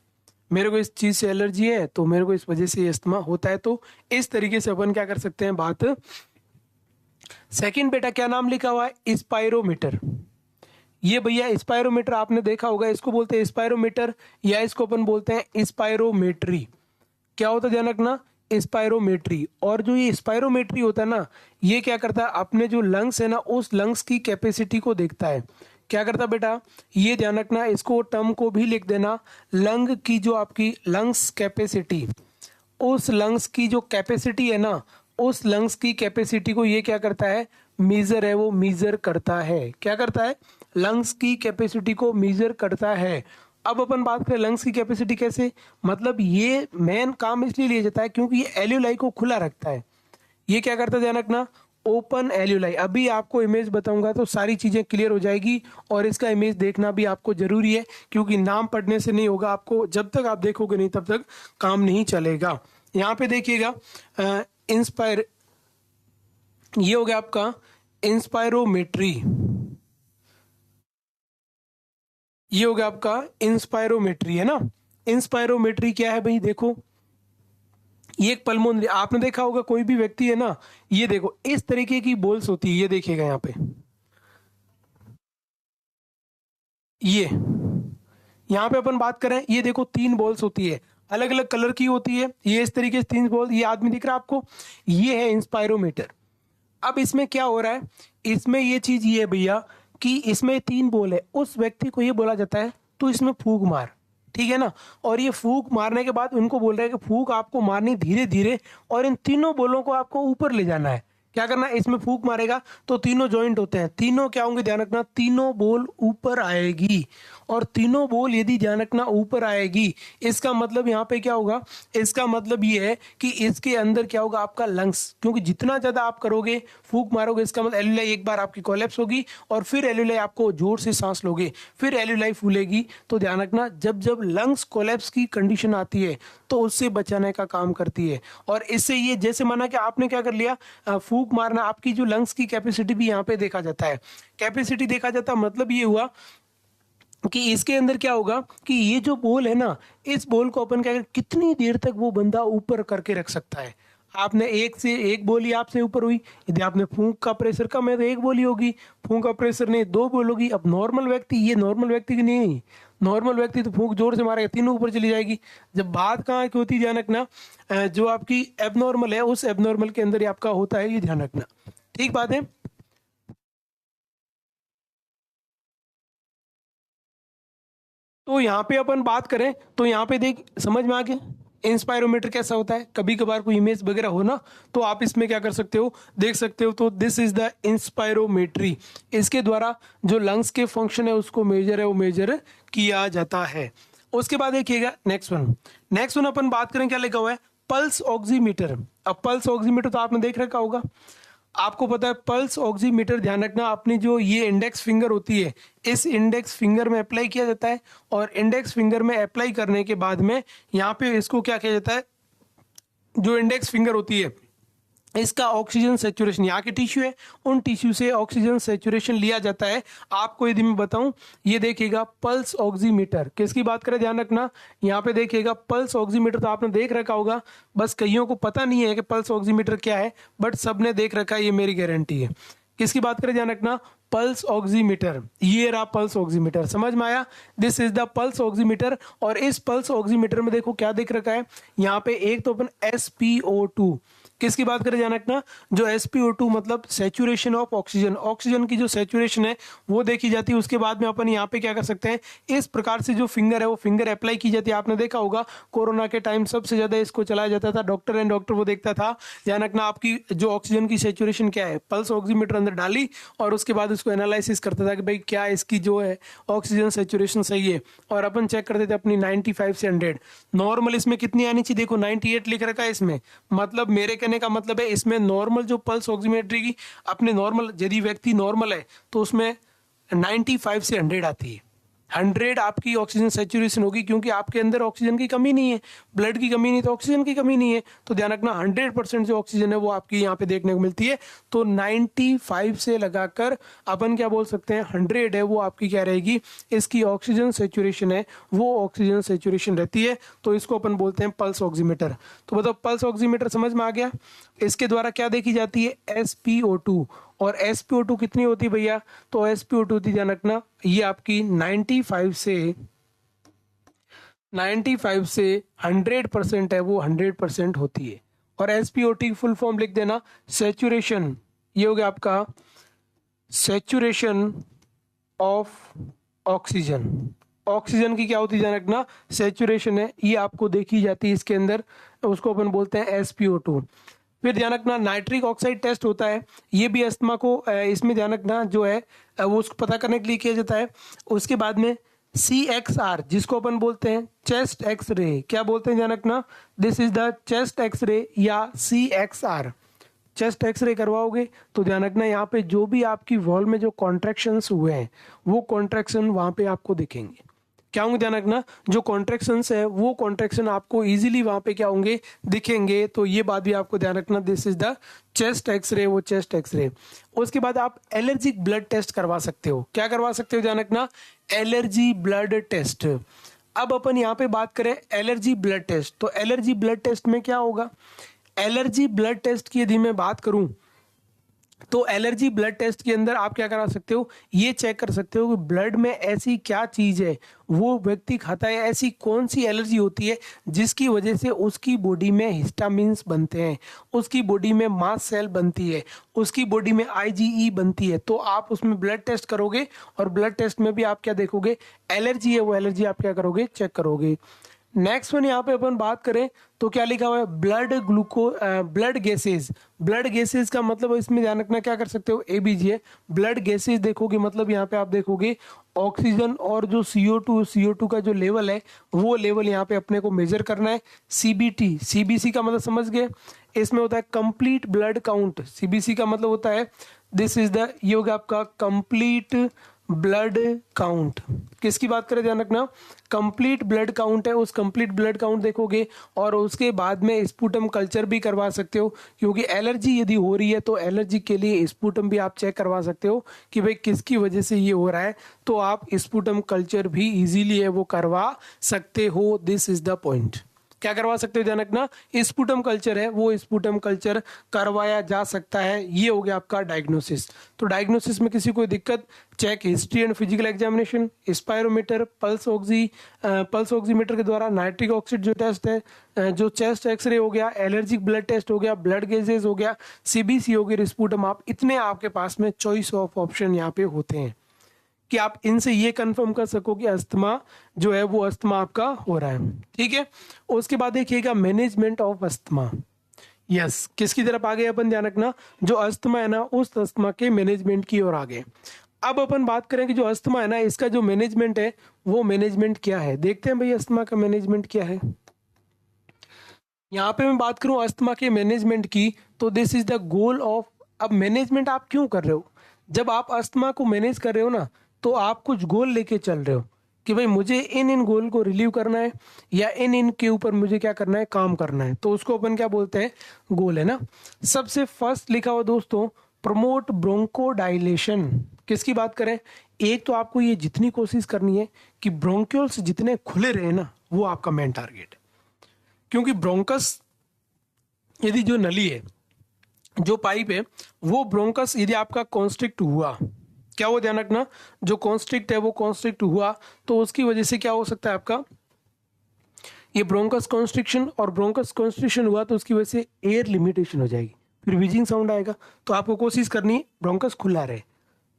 मेरे को इस चीज से एलर्जी है तो मेरे को इस वजह से अस्थमा होता है। तो इस तरीके से अपन क्या कर सकते हैं बात। सेकंड बेटा क्या नाम लिखा हुआ है, स्पायरोमीटर। ये भैया स्पायरोमीटर आपने देखा होगा, इसको बोलते हैं स्पायरोमीटर, या इसको अपन बोलते हैं स्पायरोमेट्री। क्या होता है ध्यान रखना, स्पायरोमेट्री। और जो ये स्पायरोमेट्री होता है ना, ये क्या करता है, अपने जो लंग्स है ना, उस लंग्स की कैपेसिटी को देखता है। क्या करता बेटा, ये ध्यान रखना, इसको टर्म को भी लिख देना, लंग की जो आपकी लंग्स कैपेसिटी, उस लंग्स की जो कैपेसिटी है ना, उस लंग्स की कैपेसिटी को ये क्या करता है, मीजर है, वो मीजर करता है। क्या करता है, लंग्स की कैपेसिटी को मीजर करता है। अब अपन बात करें लंग्स की कैपेसिटी कैसे, मतलब ये मेन काम इसलिए लिया जाता है क्योंकि ये एल्यूलाई को खुला रखता है। ये क्या करता है ध्यान रखना, ओपन एल्यूलाई। अभी आपको इमेज बताऊंगा तो सारी चीजें क्लियर हो जाएगी, और इसका इमेज देखना भी आपको जरूरी है, क्योंकि नाम पढ़ने से नहीं होगा, आपको जब तक आप देखोगे नहीं तब तक काम नहीं चलेगा। यहाँ पे देखिएगा इंस्पायर, ये हो गया आपका इंस्पायरोमेट्री, ये हो गया आपका इंस्पायरोमेट्री, है ना। इंस्पायरोमेट्री क्या है भाई, देखो ये एक पल्मोनरी, आपने देखा होगा कोई भी व्यक्ति है ना, ये देखो इस तरीके की बोल्स होती है, ये देखिएगा यहाँ पे, ये यहाँ पे अपन बात करें, ये देखो 3 बॉल्स होती है, अलग अलग कलर की होती है, ये इस तरीके से 3 बॉल, ये आदमी दिख रहा है आपको, ये है इंस्पायरोमीटर। अब इसमें क्या हो रहा है, इसमें ये चीज ये है भैया कि इसमें 3 बॉल है, उस व्यक्ति को ये बोला जाता है तो इसमें फूंक मार, ठीक है ना। और ये फूंक मारने के बाद उनको बोल रहा है कि फूंक आपको मारनी धीरे धीरे, और इन तीनों बॉलों को आपको ऊपर ले जाना है। क्या करना है, इसमें फूंक मारेगा तो तीनों जॉइंट होते हैं, तीनों क्या होंगे ध्यान रखना, तीनों बॉल ऊपर आएगी। और तीनों बॉल यदि ध्यान रखना ऊपर आएगी, इसका मतलब यहाँ पे क्या होगा, इसका मतलब ये है कि इसके अंदर क्या होगा आपका लंग्स, क्योंकि जितना ज्यादा आप करोगे फूंक मारोगे, इसका मतलब एल्यूलाई एक बार आपकी कोलैप्स होगी और फिर एल्यूलाई आपको जोर से सांस लोगे, फिर एल्यूलाई फूलेगी। तो ध्यान रखना जब जब लंग्स कोलैप्स की कंडीशन आती है तो उससे बचाने का काम करती है। और इससे ये जैसे माना कि आपने क्या कर लिया, फूंक मारना, आपकी जो लंग्स की कैपेसिटी भी यहाँ पे देखा जाता है, कैपेसिटी देखा जाता है, मतलब ये हुआ कि इसके अंदर क्या होगा कि ये जो बॉल है ना, इस बॉल को अपन क्या करें, कितनी देर तक वो बंदा ऊपर करके रख सकता है। आपने एक से एक बोली आपसे ऊपर हुई, यदि आपने फूंक का प्रेशर कम है तो एक बोली होगी, फूंक का प्रेशर नहीं 2 बोल होगी। अब नॉर्मल व्यक्ति, ये नॉर्मल व्यक्ति की नहीं, नॉर्मल व्यक्ति तो फूंक जोर से मारेगा, तीनों ऊपर चली जाएगी। जब बात कहाँ की होती है ध्यान रखना, जो आपकी एबनॉर्मल है उस एबनॉर्मल के अंदर ही आपका होता है, ये ध्यान रखना, ठीक बात है। तो यहाँ पे अपन बात करें तो यहाँ पे देख समझ में आ गया इंस्पायरोमीटर कैसा होता है, कभी कभार कोई इमेज वगैरह हो ना तो आप इसमें क्या कर सकते हो, देख सकते हो। तो दिस इज द इंस्पायरोमेट्री, इसके द्वारा जो लंग्स के फंक्शन है उसको मेजर है वो मेजर किया जाता है। उसके बाद देखिएगा नेक्स्ट वन अपन बात करें क्या लिखा हुआ है, पल्स ऑक्सीमीटर। अब पल्स ऑक्सीमीटर तो आपने देख रखा होगा, आपको पता है पल्स ऑक्सीमीटर, ध्यान रखना अपनी जो ये इंडेक्स फिंगर होती है, इस इंडेक्स फिंगर में अप्लाई किया जाता है, और इंडेक्स फिंगर में अप्लाई करने के बाद में यहाँ पे इसको क्या किया जाता है, जो इंडेक्स फिंगर होती है इसका ऑक्सीजन सेचुरेशन, यहाँ के टिश्यू है उन टिश्यू से ऑक्सीजन सेचुरेशन लिया जाता है। आपको यदि मैं बताऊं, ये देखिएगा पल्स ऑक्सीमीटर, किसकी बात करें ध्यान रखना, यहाँ पे देखिएगा पल्स ऑक्सीमीटर तो आपने देख रखा होगा, बस कईयों को पता नहीं है कि पल्स ऑक्सीमीटर क्या है, बट सबने देख रखा है, ये मेरी गारंटी है। किसकी बात करें ध्यान रखना, पल्स ऑक्सीमीटर, ये रहा पल्स ऑक्सीमीटर, समझ में आया, this is the pulse oximeter. और इस पल्स ऑक्सीमीटर में देखो क्या दिख रखा है, यहाँ पे एक तो अपन SpO2, किसकी बात करें ध्यान रखना, जो SpO2 मतलब सेचुरेशन ऑफ ऑक्सीजन, ऑक्सीजन की जो सेचुरेशन है वो देखी जाती है। उसके बाद में अपन यहाँ पे क्या कर सकते हैं, इस प्रकार से जो फिंगर है वो फिंगर अप्लाई की जाती है। आपने देखा होगा कोरोना के टाइम सबसे ज्यादा इसको चलाया जाता था, डॉक्टर वो देखता था, ध्यान रखना आपकी जो ऑक्सीजन की सेचुरेशन क्या है, पल्स ऑक्सीमीटर अंदर डाली और उसके बाद उसको एनालिसिस करता था कि भाई क्या इसकी जो है ऑक्सीजन सेचुरेशन सही है, और अपन चेक करते थे अपनी 95 से 100, नॉर्मल इसमें कितनी आनी चाहिए, देखो 98 लिख रखा है इसमें, मतलब मेरे कहने का मतलब है इसमें नॉर्मल जो पल्स ऑक्सीमेट्री की अपने नॉर्मल, यदि व्यक्ति नॉर्मल है तो उसमें 95 से 100 आती है, 100 आपकी ऑक्सीजन सेचुरेशन होगी, क्योंकि आपके अंदर ऑक्सीजन की कमी नहीं है, ब्लड की कमी नहीं तो ऑक्सीजन की कमी नहीं है, तो ध्यान रखना 100% जो ऑक्सीजन है वो आपकी यहाँ पे देखने को मिलती है। तो 95 से लगाकर अपन क्या बोल सकते हैं 100 है वो आपकी क्या रहेगी, इसकी ऑक्सीजन सेचुरेशन है वो ऑक्सीजन सेचुरेशन रहती है, तो इसको अपन बोलते हैं पल्स ऑक्सीमीटर। तो बताओ पल्स ऑक्सीमीटर समझ में आ गया, इसके द्वारा क्या देखी जाती है SpO2, और SpO2 कितनी होती है भैया, तो SpO2 होती ध्यान रखना ये आपकी 95 से 100% है वो 100% होती है। और SpO2 की फुल फॉर्म लिख देना, सेचुरेशन, ये हो गया आपका सेचुरेशन ऑफ ऑक्सीजन, ऑक्सीजन की क्या होती है ध्यान रखना सेचुरेशन है, ये आपको देखी जाती है इसके अंदर, उसको अपन बोलते हैं SpO2। फिर ध्यान रखना नाइट्रिक ऑक्साइड टेस्ट होता है, ये भी अस्थमा को इसमें ध्यान रखना जो है वो उसको पता करने के लिए किया जाता है। उसके बाद में CXR जिसको अपन बोलते हैं चेस्ट एक्सरे, क्या बोलते हैं ध्यान रखना, this is the chest X-ray या CXR, चेस्ट एक्सरे करवाओगे तो ध्यान रखना यहाँ पे जो भी आपकी वॉल में जो कॉन्ट्रैक्शंस हुए हैं वो कॉन्ट्रैक्शन वहां पे आपको दिखेंगे, क्या होंगे ध्यान रखना, जो कॉन्ट्रैक्शंस है वो कॉन्ट्रैक्शन आपको इजीली वहां पे क्या होंगे दिखेंगे, तो ये बात भी आपको ध्यान रखना, this is the chest X-ray, वो चेस्ट एक्सरे। उसके बाद आप एलर्जिक ब्लड टेस्ट करवा सकते हो, क्या करवा सकते हो ध्यान रखना, एलर्जी ब्लड टेस्ट। अब अपन यहाँ पे बात करें एलर्जी ब्लड टेस्ट, तो एलर्जी ब्लड टेस्ट में क्या होगा, एलर्जी ब्लड टेस्ट की यदि मैं बात करूं तो एलर्जी ब्लड टेस्ट के अंदर आप क्या करा सकते हो, ये चेक कर सकते हो कि ब्लड में ऐसी क्या चीज है वो व्यक्ति खाता है, ऐसी कौन सी एलर्जी होती है जिसकी वजह से उसकी बॉडी में हिस्टामिन्स बनते हैं, उसकी बॉडी में मास्ट सेल बनती है, उसकी बॉडी में आईजीई बनती है। तो आप उसमें ब्लड टेस्ट करोगे और ब्लड टेस्ट में भी आप क्या देखोगे, एलर्जी है, वो एलर्जी आप क्या करोगे, चेक करोगे। नेक्स्ट वन यहाँ पे अपन बात करें तो क्या लिखा हुआ है, ब्लड गैसेज। ब्लड गैसेज का मतलब इसमें ध्यान रखना, क्या कर सकते हो, एबीजी है। ब्लड गैसेज देखोगे मतलब यहाँ पे आप देखोगे ऑक्सीजन और जो CO2 का जो लेवल है वो लेवल यहाँ पे अपने को मेजर करना है। सीबीटी, सीबीसी का मतलब समझ गए, इसमें होता है कंप्लीट ब्लड काउंट। सीबीसी का मतलब होता है दिस इज द, ये होगा आपका कंप्लीट ब्लड काउंट। किसकी बात करें, ध्यान रखना, कंप्लीट ब्लड काउंट है। उस कंप्लीट ब्लड काउंट देखोगे और उसके बाद में स्पूटम कल्चर भी करवा सकते हो, क्योंकि एलर्जी यदि हो रही है तो एलर्जी के लिए स्पूटम भी आप चेक करवा सकते हो कि भाई किसकी वजह से ये हो रहा है, तो आप स्पूटम कल्चर भी इजीली है वो करवा सकते हो। दिस इज द पॉइंट, क्या करवा सकते हो, ध्यान रखना, स्पूटम कल्चर है वो स्पूटम कल्चर करवाया जा सकता है। ये हो गया आपका डायग्नोसिस। तो डायग्नोसिस में किसी कोई दिक्कत, check history and physical examination, spirometer, pulse oximeter के द्वारा, नाइट्रिक ऑक्साइड जो टेस्ट है, जो चेस्ट एक्सरे हो गया, एलर्जिक ब्लड टेस्ट हो गया, ब्लड गेजेस हो गया, सीबीसी हो गई, स्पूटम। आप इतने आपके पास में चॉइस ऑफ ऑप्शन यहाँ पे होते हैं कि आप इनसे ये कंफर्म कर सको कि अस्थमा जो है वो अस्थमा आपका हो रहा है। ठीक है, उसके बाद देखिएगा मैनेजमेंट ऑफ अस्थमा। यस, किसकी तरफ आ गए अपन, ध्यान रखना, जो अस्थमा है ना उस अस्थमा के मैनेजमेंट की ओर आ गए। अब अपन बात करें कि जो अस्थमा है ना इसका जो मैनेजमेंट है वो मैनेजमेंट क्या है, देखते हैं भाई अस्थमा का मैनेजमेंट क्या है। यहाँ पे मैं बात करूं अस्थमा के मैनेजमेंट की, तो this is the goal of, अब मैनेजमेंट आप क्यों कर रहे हो, जब आप अस्थमा को मैनेज कर रहे हो ना तो आप कुछ गोल लेके चल रहे हो कि भाई मुझे इन गोल को रिलीव करना है या इन के ऊपर मुझे क्या करना है, काम करना है, तो उसको अपन क्या बोलते हैं, गोल, है ना। सबसे फर्स्ट लिखा हुआ दोस्तों, प्रमोट ब्रोंकोडाइलेशन। किसकी बात करें, एक तो आपको ये जितनी कोशिश करनी है कि ब्रोंक्यूल्स जितने खुले रहे ना, वो आपका मेन टारगेट है। क्योंकि ब्रोंकस यदि जो नली है, जो पाइप है, वो ब्रोंकस यदि आपका कॉन्स्ट्रिक्ट हुआ, क्या वो ध्यान रखना, जो कॉन्स्ट्रिक्ट है वो कॉन्स्ट्रिक्ट हुआ तो उसकी वजह से क्या हो सकता है आपका, ये ब्रोंकस कॉन्स्ट्रिक्शन, और ब्रोंकस कॉन्स्ट्रिक्शन हुआ तो उसकी वजह से एयर लिमिटेशन हो जाएगी, फिर व्हीजिंग साउंड आएगा। तो आपको कोशिश करनी है ब्रोंकस खुला रहे।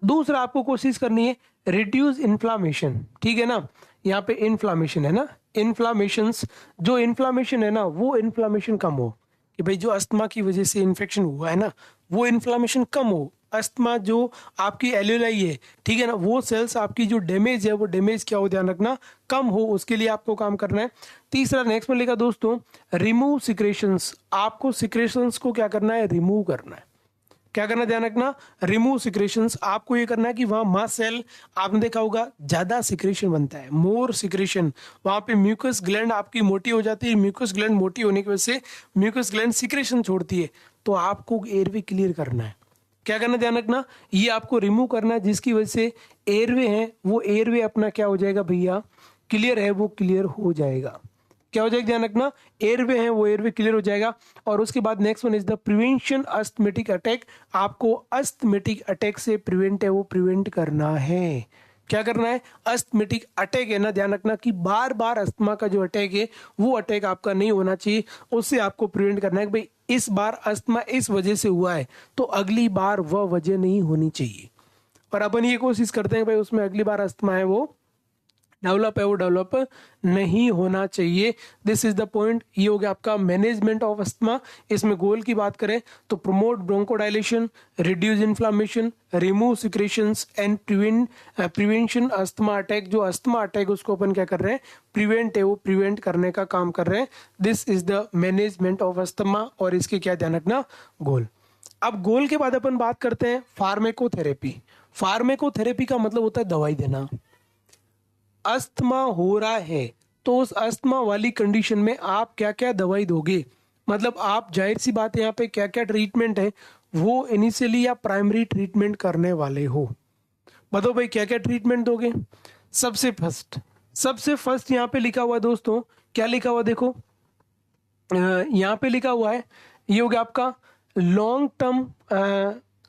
दूसरा आपको कोशिश करनी है रिड्यूस इन्फ्लामेशन, ठीक है ना, यहाँ पे इन्फ्लामेशन है ना, इन्फ्लामेशंस, जो इन्फ्लामेशन है ना वो इन्फ्लामेशन कम हो, कि भाई जो अस्थमा की वजह से इन्फेक्शन हुआ है ना वो इन्फ्लामेशन कम हो। अस्थमा जो आपकी एल्यूलाई है, ठीक है ना, वो सेल्स आपकी जो डैमेज है वो डैमेज क्या हो, ध्यान रखना, कम हो, उसके लिए आपको काम करना है। तीसरा नेक्स्ट में लिखा दोस्तों, रिमूव सिक्रेशंस। आपको सिक्रेशंस को क्या करना है, रिमूव करना है। क्या करना, ध्यान रखना, रिमूव सिक्रेशंस। आपको ये करना है कि वहां मास्ट सेल, आपने देखा होगा ज्यादा सिक्रेशन बनता है, मोर सिक्रेशन, वहां पे म्यूकस ग्लैंड आपकी मोटी हो जाती है। म्यूकस ग्लैंड मोटी होने की वजह से म्यूकस ग्लैंड सिक्रेशन छोड़ती है, तो आपको एयरवे क्लियर करना है। क्या करना, ध्यान रखना, ये आपको रिमूव करना है, जिसकी वजह से एयरवे है वो एयरवे अपना क्या हो जाएगा भैया, क्लियर है वो क्लियर हो जाएगा। क्या हो जाएगा, ध्यान रखना, एयरवे है वो एयरवे क्लियर हो जाएगा। और उसके बाद next one is the prevention asthmatic attack. आपको अस्थमेटिक अटैक से प्रिवेंट है वो प्रिवेंट करना है। क्या करना है, अस्थमेटिक अटैक है ना, ध्यान रखना कि बार बार अस्थमा का जो अटैक है वो अटैक आपका नहीं होना चाहिए, उससे आपको प्रिवेंट करना है कि भाई इस बार अस्थमा इस वजह से हुआ है तो अगली बार वह वजह नहीं होनी चाहिए। और अपन ये कोशिश करते हैं भाई उसमें अगली बार अस्थमा है वो डेवलप है वो डेवलप नहीं होना चाहिए। This is the point. ये हो गया आपका मैनेजमेंट ऑफ अस्थमा। इसमें गोल की बात करें तो promote ब्रोंकोडाइलेशन, reduce inflammation, remove secretions and prevention asthma attack. जो अस्थमा अटैक उसको अपन क्या कर रहे हैं, प्रिवेंट है वो प्रिवेंट करने का काम कर रहे हैं। This is the management of asthma. और इसके क्या ध्यान रखना, गोल। अब गोल के बाद अपन बात करते हैं फार्मेकोथेरेपी। फार्मेकोथेरेपी का मतलब होता है दवाई देना। अस्थमा हो रहा है तो उस अस्थमा वाली कंडीशन में आप क्या क्या दवाई दोगे, मतलब आप जाहिर सी बात है यहाँ पे क्या क्या ट्रीटमेंट है वो इनिशियली या प्राइमरी ट्रीटमेंट करने वाले हो। बताओ भाई क्या क्या ट्रीटमेंट दोगे। सबसे फर्स्ट यहाँ पे लिखा हुआ है दोस्तों, क्या लिखा हुआ देखो, यहाँ पे लिखा हुआ है, ये हो गया आपका लॉन्ग टर्म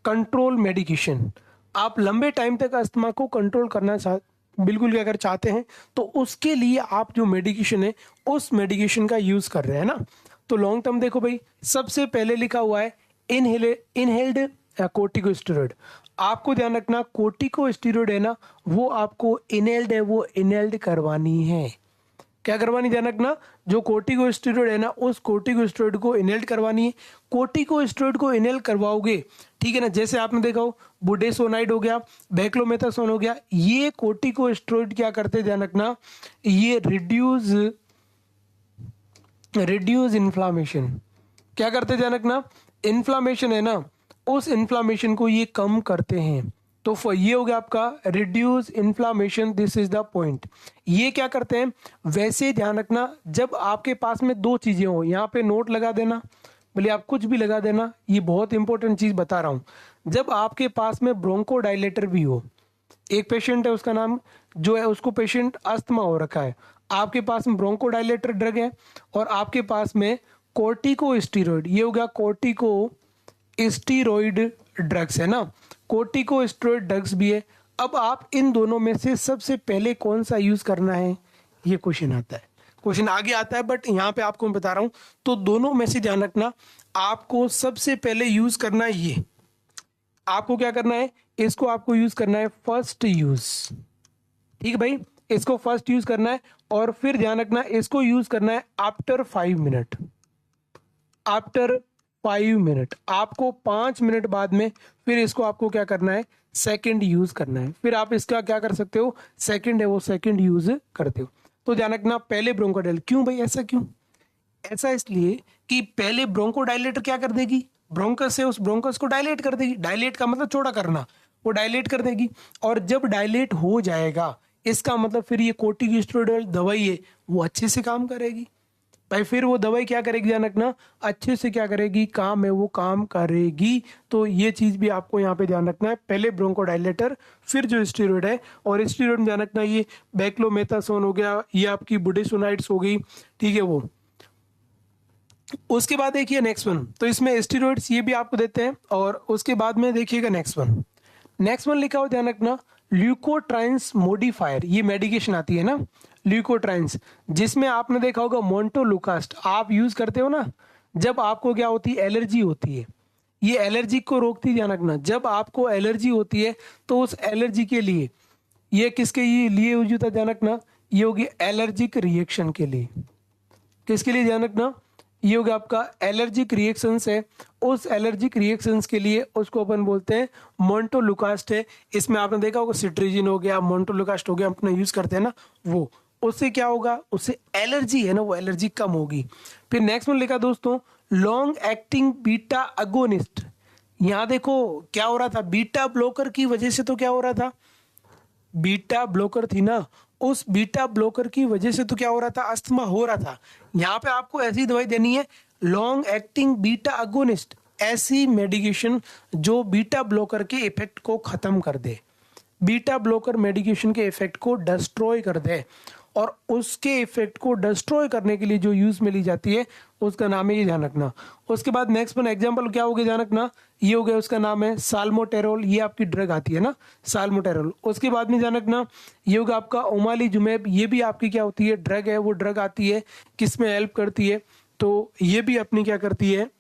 कंट्रोल मेडिकेशन, आप लंबे टाइम तक अस्थमा को कंट्रोल करना बिल्कुल क्या अगर चाहते हैं तो उसके लिए आप जो मेडिकेशन है उस मेडिकेशन का यूज कर रहे हैं ना। तो लॉन्ग टर्म देखो भाई, सबसे पहले लिखा हुआ है इनहेल्ड कोर्टिकोस्टेरॉइड। आपको ध्यान रखना कोर्टिकोस्टेरॉइड है ना, वो आपको इनहेल्ड है, वो इनहेल्ड करवानी है। क्या करवानी, ध्यान रखना, जो कोर्टिकोस्टेरॉइड है ना उस कोर्टिकोस्टेरॉइड को इनहेल करवानी है। कोर्टिकोस्टेरॉइड को इनहेल करवाओगे, ठीक है ना, जैसे आपने देखा हो बुडेसोनाइड हो गया, बेक्लोमेथासोन हो गया, ये कोर्टिकोस्टेरॉइड क्या करते हैं ध्यान रखना, ये रिड्यूस इन्फ्लामेशन। क्या करते ध्यान रखना, इन्फ्लामेशन है ना, उस इन्फ्लामेशन को ये कम करते हैं। तो ये हो गया आपका reduce inflammation, this is the point. ये क्या करते हैं, वैसे ध्यान रखना जब आपके पास में दो चीजें हो, यहाँ पे नोट लगा देना, बोलिए आप कुछ भी लगा देना, ये बहुत इंपॉर्टेंट चीज बता रहा हूं। जब आपके पास में ब्रोंकोडाइलेटर भी हो, एक पेशेंट है उसका नाम जो है, उसको पेशेंट अस्थमा हो रखा है, आपके पास में ब्रोंकोडाइलेटर ड्रग है और आपके पास में कोर्टिकोस्टेरॉइड, ये हो गया कोर्टिकोस्टेरॉइड ड्रग्स है ना, कोर्टिकोस्टेरॉइड ड्रग्स भी है। अब आप इन दोनों में से सबसे पहले कौन सा यूज करना है, ये क्वेश्चन आता है, क्वेश्चन आगे आता है, बट यहाँ पे आपको मैं बता रहा हूं। तो दोनों में से ध्यान रखना, आपको सबसे पहले यूज करना है ये, आपको क्या करना है, इसको आपको यूज करना है फर्स्ट यूज, ठीक है भाई, इसको फर्स्ट यूज करना है। और फिर ध्यान रखना इसको यूज करना है आफ्टर 5 मिनट, आफ्टर 5 मिनट, आपको 5 मिनट बाद में फिर इसको आपको क्या करना है, सेकंड यूज करना है। फिर आप इसका क्या कर सकते हो, सेकंड है वो सेकंड यूज करते हो। तो ध्यान रखना पहले ब्रोंकोडाइलेटर, क्यों भाई ऐसा क्यों, ऐसा इसलिए कि पहले ब्रोंकोडाइलेटर क्या कर देगी, ब्रोंकस है उस ब्रोंकस को डायलेट कर देगी, डायलेट का मतलब चौड़ा करना, वो डायलेट कर देगी। और जब डायलेट हो जाएगा इसका मतलब फिर ये कोर्टिकोस्टेरॉइड दवाई है वो अच्छे से काम करेगी भाई, फिर वो दवाई क्या करेगी, ध्यान रखना अच्छे से क्या करेगी, काम है वो काम करेगी। तो ये चीज भी आपको यहाँ पे ध्यान रखना है, पहले ब्रोंकोडाइलेटर फिर जो स्टेरॉइड है, और स्टेरॉइड में ध्यान रखना ये बेक्लोमेथासोन हो गया, ये आपकी बुडेसोनाइड्स हो गई, ठीक है वो। उसके बाद देखिए नेक्स्ट वन, तो इसमें स्टेरॉइड्स ये भी आपको देते हैं। और उसके बाद में देखिएगा नेक्स्ट वन लिखा हो, ध्यान रखना ल्यूकोट्राइन्स मॉडिफायर, ये मेडिकेशन आती है ना ल्यूकोट्राइन्स, जिसमें आपने देखा होगा मोंटोलुकास्ट आप यूज करते हो ना, जब आपको क्या होती है, एलर्जी होती है, ये एलर्जी को रोकती है। ध्यान रखना जब आपको एलर्जी होती है तो उस एलर्जी के लिए ये किसके लिए यूज होता है, ध्यान रखना ये होगी एलर्जिक रिएक्शन के लिए, किसके लिए, ध्यान रखना ये होगा आपका एलर्जिक रिएक्शंस है, उस एलर्जिक रिएक्शंस के लिए उसको अपन बोलते हैं मोंटोलुकास्ट है। इसमें आपने देखा होगा सिट्रीजिन हो गया, मोंटोलुकास्ट हो गया, अपना यूज करते हैं ना वो, उससे क्या होगा, उससे एलर्जी है ना वो एलर्जी कम होगी। फिर नेक्स्ट में लिखा दोस्तों लॉन्ग एक्टिंग बीटा अगोनिस्ट, यहाँ देखो क्या हो रहा था, बीटा ब्लॉकर की वजह से तो क्या हो रहा था, बीटा ब्लॉकर थी ना, उस बीटा ब्लॉकर की वजह से तो क्या हो रहा था, अस्थमा हो रहा था। यहाँ पे आपको ऐसी दवाई देनी है लॉन्ग एक्टिंग बीटा अगोनिस्ट, ऐसी मेडिकेशन जो बीटा ब्लॉकर के इफेक्ट को खत्म कर दे, बीटा ब्लॉकर मेडिकेशन के इफेक्ट को डिस्ट्रॉय कर दे, और उसके इफेक्ट को डिस्ट्रॉय करने के लिए जो यूज में ली जाती है उसका नाम है, ये ध्यान रखना। उसके बाद नेक्स्ट वन एग्जांपल क्या हो गया, ध्यान रखना ये हो गया, उसका नाम है साल्मोटेरोल, ये आपकी ड्रग आती है ना साल्मोटेरोल। उसके बाद में ध्यान रखना ये होगा आपका ओमालीजुमेब, ये भी आपकी क्या होती है, ड्रग है, वो ड्रग आती है किस में हेल्प करती है, तो ये भी अपनी क्या करती है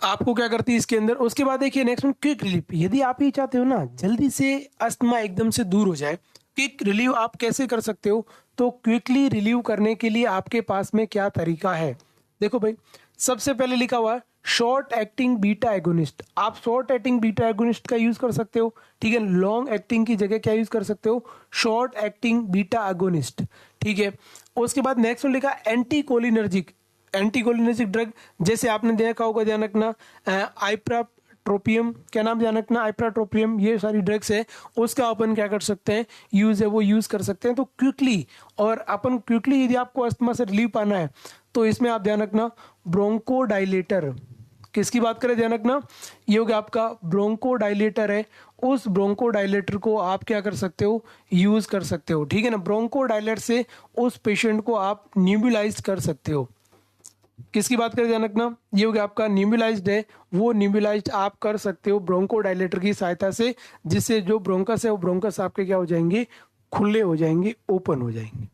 आपको क्या करती है इसके अंदर। उसके बाद देखिए नेक्स्ट वन क्विक रिलीफ, यदि आप ये चाहते हो ना जल्दी से अस्थमा एकदम से दूर हो जाए, क्विक रिलीव आप कैसे कर सकते हो, तो क्विकली रिलीव करने के लिए आपके पास में क्या तरीका है, देखो भाई सबसे पहले लिखा हुआ है शॉर्ट एक्टिंग बीटा एगोनिस्ट, आप शॉर्ट एक्टिंग बीटा एगोनिस्ट का यूज कर सकते हो, ठीक है, लॉन्ग एक्टिंग की जगह क्या यूज कर सकते हो, शॉर्ट एक्टिंग बीटा एगोनिस्ट, ठीक है। उसके बाद नेक्स्ट में लिखा एंटीकोलिनर्जिक, एंटीकोलिनर्जिक ड्रग, जैसे आपने देखा होगा ध्यान रखना आइप्राट्रोपियम, क्या नाम ध्यान रखना आइप्राट्रोपियम, ये सारी ड्रग्स है, उसका अपन क्या कर सकते हैं, यूज है वो यूज कर सकते हैं। तो क्विकली, और अपन क्विकली यदि आपको अस्थमा से रिलीफ पाना है तो इसमें आप ध्यान रखना ब्रोंकोडाइलेटर, किसकी बात करें, ध्यान रखना ये हो गया आपका ब्रोंकोडाइलेटर है, उस ब्रोंकोडाइलेटर को आप क्या कर सकते हो, यूज कर सकते हो, ठीक है ना। ब्रोंकोडाइलेटर से उस पेशेंट को आप न्यूबुलाइज कर सकते हो, किसकी बात करें ध्यान रखना, ये हो गया आपका न्यूबुलाइज्ड है, वो न्यूबुलाइज्ड आप कर सकते हो ब्रोंकोडायलेटर की सहायता से, जिससे जो ब्रोंकस है वो ब्रोंकस आपके क्या हो जाएंगे, खुले हो जाएंगे, ओपन हो जाएंगे।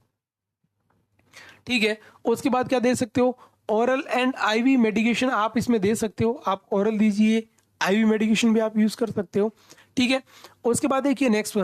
ठीक है, उसके बाद क्या दे सकते हो, ओरल एंड आईवी मेडिकेशन आप इसमें दे सकते हो, आप ओरल दीजिए, आईवी मेडिकेशन भी आप यूज कर सकते हो। ठीक है, उसके बाद देखिए नेक्स्ट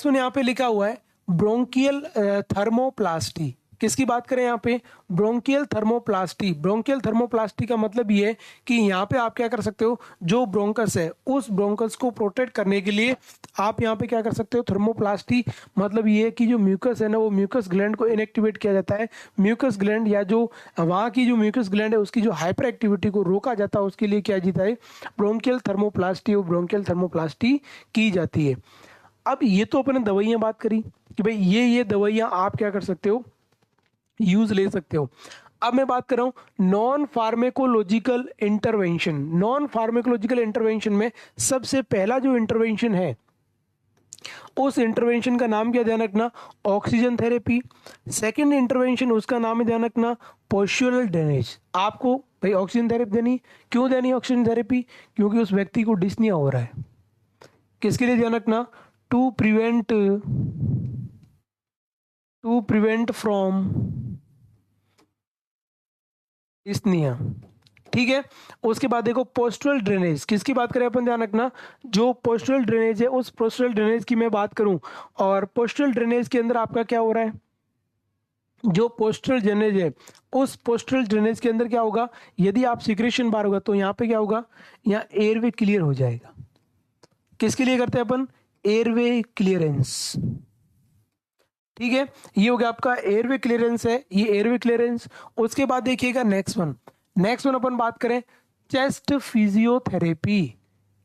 वन यहाँ पे लिखा हुआ है ब्रोंकियल थर्मोप्लास्टी। किसकी बात करें यहाँ पे, ब्रोंकियल थर्मोप्लास्टी। ब्रोंकियल थर्मोप्लास्टी का मतलब ये है कि यहाँ पे आप क्या कर सकते हो, जो ब्रोंकस है उस ब्रोंकस को प्रोटेक्ट करने के लिए आप यहाँ पे क्या कर सकते हो, थर्मोप्लास्टी। मतलब ये है कि जो म्यूकस है ना, वो म्यूकस ग्लैंड को इनएक्टिवेट किया जाता है, म्यूकस ग्लैंड या जो वहाँ की जो म्यूकस ग्लैंड है उसकी जो हाइपर एक्टिविटी को रोका जाता है, उसके लिए क्या जीता है, ब्रोंकियल थर्मोप्लास्टी और ब्रोंकियल थर्मोप्लास्टी की जाती है। अब ये तो अपने दवाइयाँ बात करी कि भाई ये दवाइयाँ आप क्या कर सकते हो, यूज ले सकते हो। अब मैं बात कर रहा हूं non pharmacological intervention. Non pharmacological intervention में सबसे पहला जो इंटरवेंशन है, उस इंटरवेंशन का नाम क्या ध्यान रखना, ऑक्सीजन थेरेपी। सेकंड इंटरवेंशन उसका नाम है ध्यान रखना पोस्चुरल ड्रेनेज। आपको भाई ऑक्सीजन थेरेपी देनी, क्यों देनी ऑक्सीजन थेरेपी, क्योंकि उस व्यक्ति को डिस्निया हो रहा है। किसके लिए ध्यान रखना, टू प्रिवेंट फ्रॉम डिस्निया। ठीक है, उसके बाद देखो पोस्टरल ड्रेनेज। किसकी बात करें अपन, ध्यान रखना जो पोस्टरल ड्रेनेज है, उस पोस्टरल ड्रेनेज की मैं बात करूं, और पोस्टरल ड्रेनेज के अंदर आपका क्या हो रहा है, जो पोस्टरल ड्रेनेज है उस पोस्टरल ड्रेनेज के अंदर क्या होगा, यदि आप सिक्रेशन बार होगा तो यहाँ पे क्या होगा, यहाँ एयरवे क्लियर हो जाएगा। किसके लिए करते हैं अपन, एयरवे क्लियरेंस। ठीक है, ये हो गया आपका एयरवे क्लियरेंस है, ये एयरवे क्लियरेंस। उसके बाद देखिएगा नेक्स्ट वन अपन बात करें चेस्ट फिजियोथेरेपी।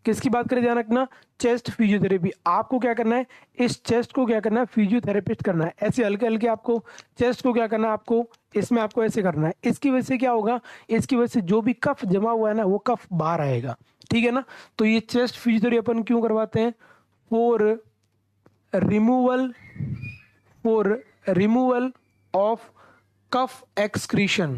किसकी बात करें, ध्यान रखना चेस्ट फिजियोथेरेपी। आपको क्या करना है, इस चेस्ट को क्या करना है, फिजियोथेरेपिस्ट करना है। ऐसे हल्के हल्के आपको चेस्ट को क्या करना है, आपको इसमें आपको ऐसे करना है। इसकी वजह से क्या होगा, इसकी वजह से जो भी कफ जमा हुआ है ना, वो कफ बाहर आएगा। ठीक है ना, तो ये चेस्ट फिजियोथेरेपी अपन क्यों करवाते हैं, for removal of cough excretion.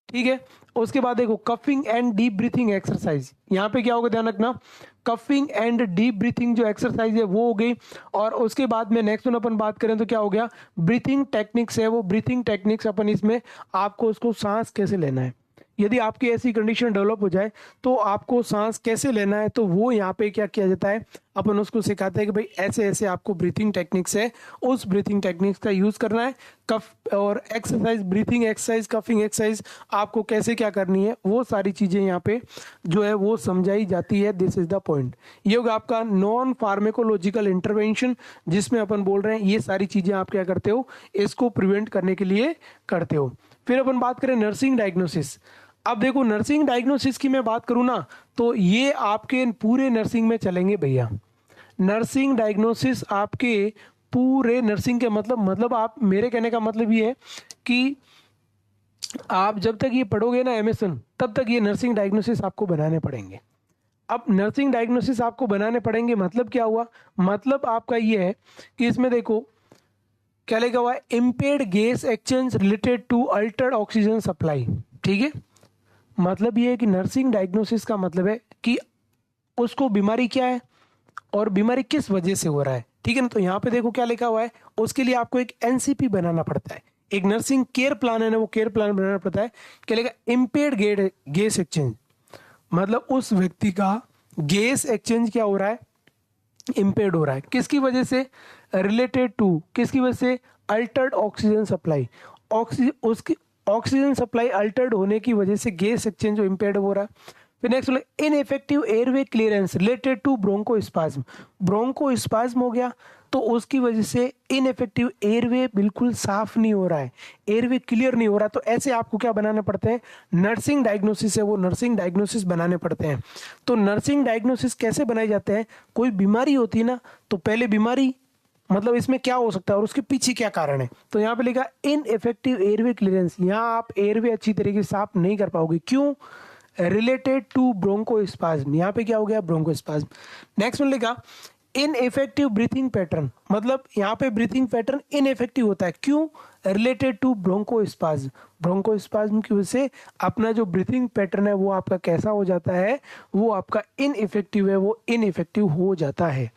ठीक है, उसके बाद देखो coughing and deep breathing exercise. यहाँ पे क्या होगा, ध्यान रखना कफिंग एंड डीप ब्रीथिंग जो एक्सरसाइज है वो हो गई। और उसके बाद में नेक्स्ट वन अपन बात करें तो क्या हो गया, ब्रीथिंग टेक्निक्स है, वो ब्रीथिंग टेक्निक्स अपन इसमें आपको उसको सांस कैसे लेना है, यदि आपकी ऐसी कंडीशन डेवलप हो जाए तो आपको सांस कैसे लेना है, तो वो यहाँ पे क्या किया जाता है, अपन उसको सिखाते हैं कि भाई ऐसे ऐसे आपको ब्रीथिंग टेक्निक्स है, उस ब्रीथिंग टेक्निक्स का यूज करना है। कफ और exercise, breathing exercise, coughing exercise आपको कैसे क्या करनी है, वो सारी चीजें यहाँ पे जो है वो समझाई जाती है। This is the point. ये होगा आपका नॉन फार्मेकोलॉजिकल इंटरवेंशन, जिसमें अपन बोल रहे हैं ये सारी चीजें आप क्या करते हो, इसको प्रिवेंट करने के लिए करते हो। फिर अपन बात करें नर्सिंग डायग्नोसिस। अब देखो नर्सिंग डायग्नोसिस की मैं बात करूं ना, तो ये आपके पूरे नर्सिंग में चलेंगे भैया। नर्सिंग डायग्नोसिस आपके पूरे नर्सिंग के मतलब आप, मेरे कहने का मतलब ये है कि आप जब तक ये पढ़ोगे ना एमएसएन, तब तक ये नर्सिंग डायग्नोसिस आपको बनाने पड़ेंगे। अब नर्सिंग डायग्नोसिस आपको बनाने पड़ेंगे, मतलब क्या हुआ, मतलब आपका ये है कि इसमें देखो क्या लिखा हुआ है, impaired gas exchange related to altered oxygen supply. ठीक है, मतलब ये है कि नर्सिंग डायग्नोसिस का मतलब है कि उसको बीमारी क्या है और बीमारी किस वजह से हो रहा है। ठीक है ना, तो यहाँ पे देखो क्या लिखा हुआ है, उसके लिए आपको एक एनसीपी बनाना पड़ता है, एक नर्सिंग केयर प्लान है ना, वो केयर प्लान बनाना पड़ता है। क्या लिखा, इम्पेयर्ड गैस एक्सचेंज, मतलब उस व्यक्ति का गैस एक्सचेंज क्या हो रहा है, इम्पेयर्ड हो रहा है। किसकी वजह से, रिलेटेड टू, किसकी वजह से, अल्टर्ड ऑक्सीजन सप्लाई। उसकी ऑक्सीजन सप्लाई अल्टर्ड होने की वजह से गैस एक्सचेंज जो इम्पेयर्ड हो रहा है। फिर next ineffective airway clearance related to bronchospasm. Bronchospasm हो गया तो उसकी वजह से इनइफेक्टिव एयरवे बिल्कुल साफ नहीं हो रहा है, एयरवे क्लियर नहीं हो रहा, तो ऐसे आपको क्या बनाने पड़ते हैं, नर्सिंग डायग्नोसिस है वो नर्सिंग डायग्नोसिस बनाने पड़ते हैं। तो नर्सिंग डायग्नोसिस कैसे बनाए जाते हैं, कोई बीमारी होती है ना, तो पहले बीमारी मतलब इसमें क्या हो सकता है और उसके पीछे क्या कारण है। तो यहाँ पे लिखा इनइफेक्टिव एयरवे क्लियरेंस, यहाँ आप एयरवे अच्छी तरीके से साफ नहीं कर पाओगे, क्यों, रिलेटेड टू ब्रोंकोस्पाज्म। यहाँ पे क्या हो गया, ब्रोंकोस्पाज्म। नेक्स्ट में लिखा इनइफेक्टिव ब्रीथिंग पैटर्न, मतलब यहाँ पे ब्रीथिंग पैटर्न इनइफेक्टिव होता है। क्यों? Related to bronchospasm. ब्रोंकोस्पाज्म की वजह से अपना जो ब्रीथिंग पैटर्न है वो आपका कैसा हो जाता है, वो आपका इनइफेक्टिव है, वो इनइफेक्टिव हो जाता है।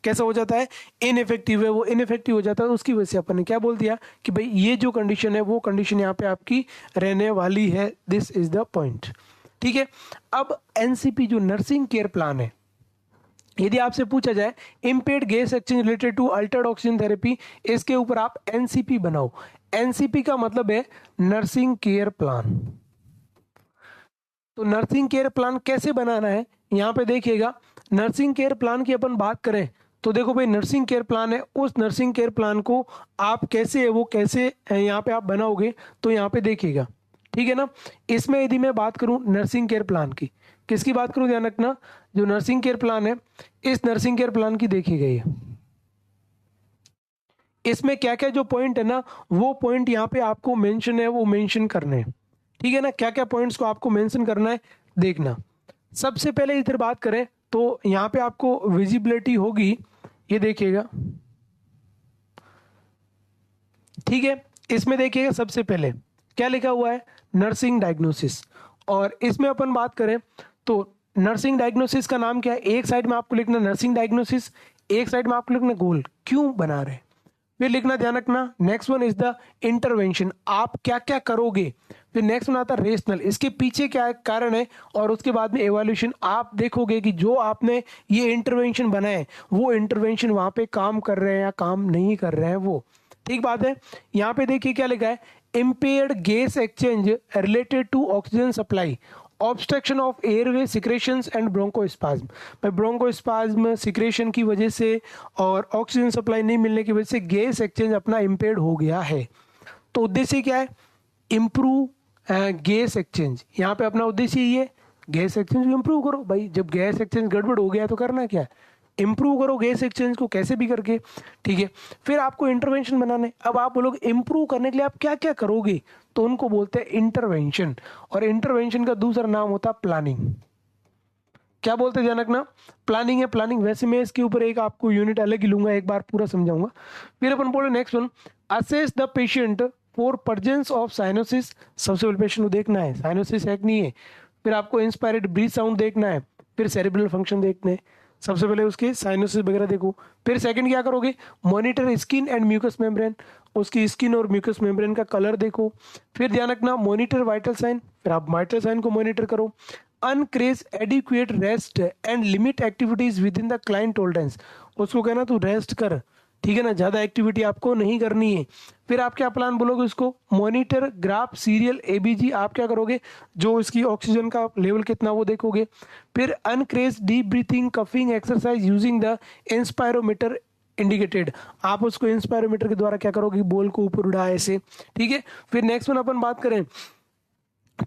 कैसा हो जाता है? इनइफेक्टिव है, वो इनइफेक्टिव हो जाता है। उसकी वजह से अपन ने क्या बोल दिया कि भाई ये जो कंडीशन है वो कंडीशन यहाँ पे आपकी रहने वाली है। This is the point. ठीक है। अब एनसीपी जो नर्सिंग केयर प्लान है, यदि आपसे पूछा जाए impaired gas exchange related to altered oxygen therapy, इसके ऊपर आप एनसीपी बनाओ। एनसीपी का मतलब है नर्सिंग केयर प्लान। तो नर्सिंग केयर प्लान कैसे बनाना है, यहाँ पे देखिएगा। नर्सिंग केयर प्लान की अपन बात करें तो देखो भाई, नर्सिंग केयर प्लान है, उस नर्सिंग केयर प्लान को आप कैसे है वो कैसे यहाँ पे आप बनाओगे, तो यहाँ पे देखिएगा। ठीक है ना। इसमें यदि मैं बात करूं नर्सिंग केयर प्लान की, किसकी बात करूं, ध्यान रखना, जो नर्सिंग केयर प्लान है, इस नर्सिंग केयर प्लान की देखी गई है। इसमें क्या क्या जो पॉइंट है ना, वो पॉइंट यहाँ पे आपको मेंशन है, वो मेंशन करने हैं। ठीक है ना। क्या क्या पॉइंट्स को आपको मेंशन करना है, देखना। सबसे पहले इधर बात करें तो यहाँ पे आपको विजिबिलिटी होगी, ये देखिएगा। ठीक है। इसमें देखिएगा सबसे पहले क्या लिखा हुआ है, नर्सिंग डायग्नोसिस। और इसमें अपन बात करें तो नर्सिंग डायग्नोसिस का नाम क्या है, एक साइड में आपको लिखना नर्सिंग डायग्नोसिस, एक साइड में आपको लिखना गोल, क्यों बना रहे, फिर लिखना, ध्यान रखना। Next one is the intervention, आप क्या क्या करोगे। फिर नेक्स्ट वन आता है रेशनल, इसके पीछे क्या कारण है, और उसके बाद में एवोल्यूशन। आप देखोगे कि जो आपने ये इंटरवेंशन बनाए वो इंटरवेंशन वहां पे काम कर रहे हैं या काम नहीं कर रहे हैं वो। ठीक बात है। यहाँ पे देखिए क्या लिखा है, impaired gas exchange related to oxygen supply, obstruction of airway secretions and bronchospasm। भाई ब्रोंकोस्पाज्म सिक्रेशन की वजह से और ऑक्सीजन सप्लाई नहीं मिलने की वजह से गैस एक्सचेंज अपना इम्पेयर्ड हो गया है। तो उद्देश्य क्या है, इम्प्रूव गैस एक्सचेंज। यहाँ पे अपना उद्देश्य ये है, गैस एक्सचेंज को इम्प्रूव करो। भाई जब गैस एक्सचेंज गड़बड़ हो गया तो करना क्या है, इम्प्रूव करो गैस एक्सचेंज को, कैसे भी करके। ठीक है। फिर आपको इंटरवेंशन बनाने, अब आप बोलोगे इम्प्रूव करने के लिए आप क्या क्या करोगे, तो उनको बोलते हैं इंटरवेंशन। और इंटरवेंशन का दूसरा नाम होता है प्लानिंग। क्या बोलते हैं, ध्यान रखना, प्लानिंग है, प्लानिंग। वैसे मैं इसके ऊपर एक आपको यूनिट अलग ही लूंगा, एक बार पूरा समझाऊंगा। फिर अपन बोले next one, assess the patient for presence of cyanosis. सबसे पहले पेशेंट को देखना है साइनोसिस है कि नहीं है। फिर आपको इंस्पायर्ड ब्रीथ साउंड देखना है, फिर सेरेब्रल फंक्शन देखने हैं। सबसे पहले उसके साइनोसिस वगैरह देखो। फिर सेकंड क्या करोगे, monitor skin and mucous membrane, उसकी स्किन और म्यूकस मेम्ब्रेन का कलर देखो। फिर ध्यान रखना मॉनिटर वाइटल साइन, फिर आप वाइटल साइन को मॉनिटर करो। Encourage adequate rest and limit activities within the client tolerance, उसको कहना तू रेस्ट कर, ठीक है ना, ज्यादा एक्टिविटी आपको नहीं करनी है। फिर आप क्या प्लान बोलोगे उसको, मॉनिटर ग्राफ सीरियल एबीजी, आप क्या करोगे, जो इसकी ऑक्सीजन का लेवल कितना वो देखोगे। फिर encourage deep breathing coughing exercise using the inspirometer indicated, आप उसको इंस्पायरोमीटर के द्वारा क्या करोगे, बोल को ऊपर उड़ा ऐसे। ठीक है। फिर नेक्स्ट वन अपन बात करें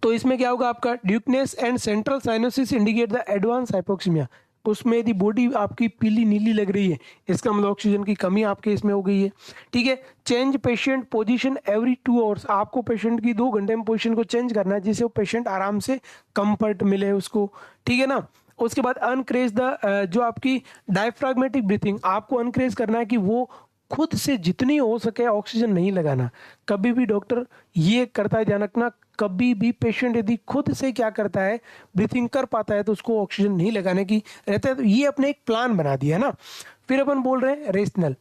तो इसमें क्या होगा, आपका duskiness and central cyanosis indicate the advance hypoxemia, उसमें यदि बॉडी आपकी पीली नीली लग रही है इसका मतलब ऑक्सीजन की कमी आपके इसमें हो गई है। ठीक है। Change patient position every 2 hours, आपको पेशेंट की 2 घंटे में पोजीशन को चेंज करना है जिससे वो पेशेंट आराम से कंफर्ट मिले उसको। ठीक है ना। उसके बाद अनक्रेज द जो आपकी डायफ्राग्मेटिक ब्रीथिंग, आपको अनक्रेज करना है कि वो खुद से जितनी हो सके ऑक्सीजन नहीं लगाना। कभी भी डॉक्टर ये करता है, ध्यान रखना, कभी भी पेशेंट यदि खुद से क्या करता है, ब्रीथिंग कर पाता है तो उसको ऑक्सीजन नहीं लगाने की रहता है। तो ये अपने एक प्लान बना दिया है ना। फिर अपन बोल रहे हैं rational,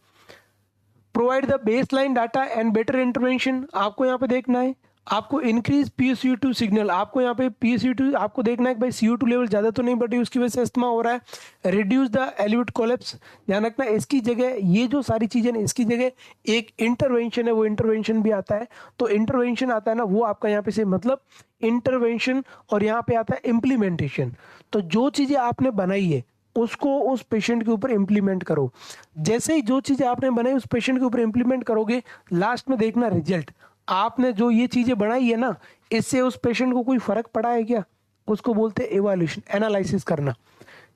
provide the base line data and better intervention, आपको यहाँ पे देखना है, आपको इंक्रीज PaCO2 सिग्नल, आपको यहाँ पे PaCO2 आपको देखना है कि भाई CO2 लेवल ज्यादा तो नहीं बढ़ रही उसकी वजह से अस्थमा हो रहा है। रिड्यूस द एल्यूट कोलेप्स, ध्यान रखना इसकी जगह ये जो सारी चीजें ना इसकी जगह एक इंटरवेंशन है, वो इंटरवेंशन भी आता है। तो इंटरवेंशन आता है ना वो आपका यहाँ पे से मतलब इंटरवेंशन, और यहाँ पे आता है इम्प्लीमेंटेशन। तो जो चीजें आपने बनाई है उसको उस पेशेंट के ऊपर इम्प्लीमेंट करो। जैसे ही जो चीजें आपने बनाई उस पेशेंट के ऊपर इम्प्लीमेंट करोगे, लास्ट में देखना रिजल्ट, आपने जो ये चीजें बनाई है ना इससे उस पेशेंट को कोई फर्क पड़ा है क्या, उसको बोलते हैं इवैल्यूएशन, एनालिसिस करना।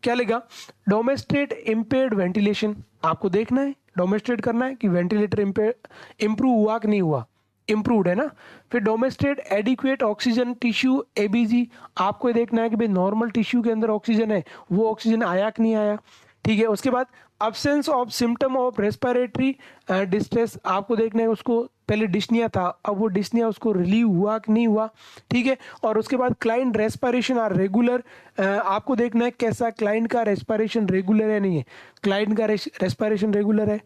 क्या लिखा, डोमेस्ट्रेट इम्पेयर्ड वेंटिलेशन, आपको देखना है डोमेस्ट्रेट करना है कि वेंटिलेटर इंप्रूव हुआ कि नहीं हुआ, इम्प्रूवड है ना। फिर डोमेस्ट्रेट एडिक्वेट ऑक्सीजन टिश्यू एबीजी, आपको देखना है कि भाई नॉर्मल टिश्यू के अंदर ऑक्सीजन है वो ऑक्सीजन आया कि नहीं आया। ठीक है। उसके बाद absence of symptom of respiratory distress, आपको देखना है उसको पहले डिस्निया था, अब वो डिस्निया उसको रिलीव हुआ कि नहीं हुआ, ठीक है। और उसके बाद क्लाइंट रेस्पिरेशन आर रेगुलर, आपको देखना है कैसा क्लाइंट का रेस्पिरेशन रेगुलर है नहीं है। क्लाइंट का रेस्पिरेशन रेगुलर है,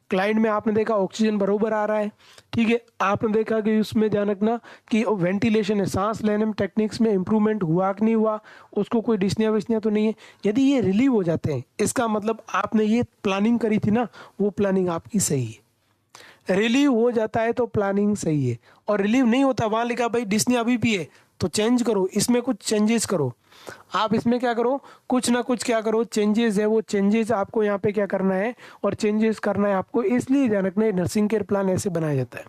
क्लाइंट में आपने देखा ऑक्सीजन बरोबर आ रहा है, ठीक है। आपने देखा कि उसमें ध्यान रखना कि वेंटिलेशन है, सांस लेने में टेक्निक्स में इंप्रूवमेंट हुआ कि नहीं हुआ, उसको कोई डिस्निया विस्निया तो नहीं है। यदि ये रिलीव हो जाते हैं इसका मतलब आपने ये प्लानिंग करी थी ना, वो प्लानिंग आपकी सही है। रिलीव हो जाता है तो प्लानिंग सही है, और रिलीव नहीं होता, वहां लिखा भाई डिस्निया अभी भी है तो चेंज करो, इसमें कुछ चेंजेस करो। आप इसमें क्या करो, कुछ ना कुछ क्या करो, चेंजेस है वो चेंजेस आपको यहाँ पे क्या करना है, और चेंजेस करना है आपको, इसलिए ध्यान रखना है नर्सिंग केयर प्लान ऐसे बनाया जाता है।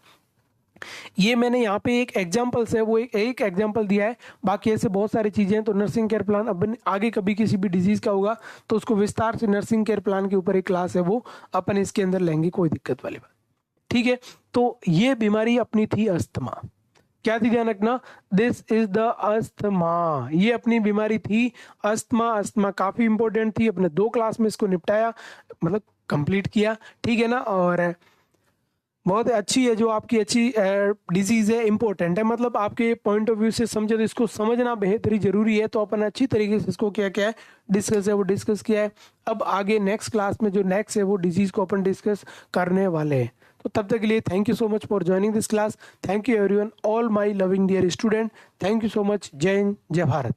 ये मैंने यहाँ पे एक एग्जाम्पल है वो एक एग्जाम्पल दिया है, बाकी ऐसे बहुत सारी चीजें हैं। तो नर्सिंग केयर प्लान अपन आगे कभी किसी भी डिजीज का होगा तो उसको विस्तार से नर्सिंग केयर प्लान के ऊपर एक क्लास है वो अपन इसके अंदर लेंगे, कोई दिक्कत वाली बात, ठीक है। तो ये बीमारी अपनी थी अस्थमा, क्या थी ध्यान रखना, दिस इज द अस्थमा, ये अपनी बीमारी थी अस्थमा। अस्थमा काफी इंपॉर्टेंट थी, अपने 2 क्लास में इसको निपटाया, मतलब कंप्लीट किया, ठीक है ना। और बहुत अच्छी है, जो आपकी अच्छी डिजीज है, इंपॉर्टेंट है, मतलब आपके पॉइंट ऑफ व्यू से समझे तो इसको समझना बेहद ही जरूरी है। तो अपन अच्छी तरीके से इसको क्या क्या है डिस्कस है वो डिस्कस किया है। अब आगे नेक्स्ट क्लास में जो नेक्स्ट है वो डिजीज को अपन डिस्कस करने वाले हैं। तो तब तक के लिए thank you so much for joining this class. Thank you everyone, all my loving dear student, thank you so much. जय हिंद, जय भारत।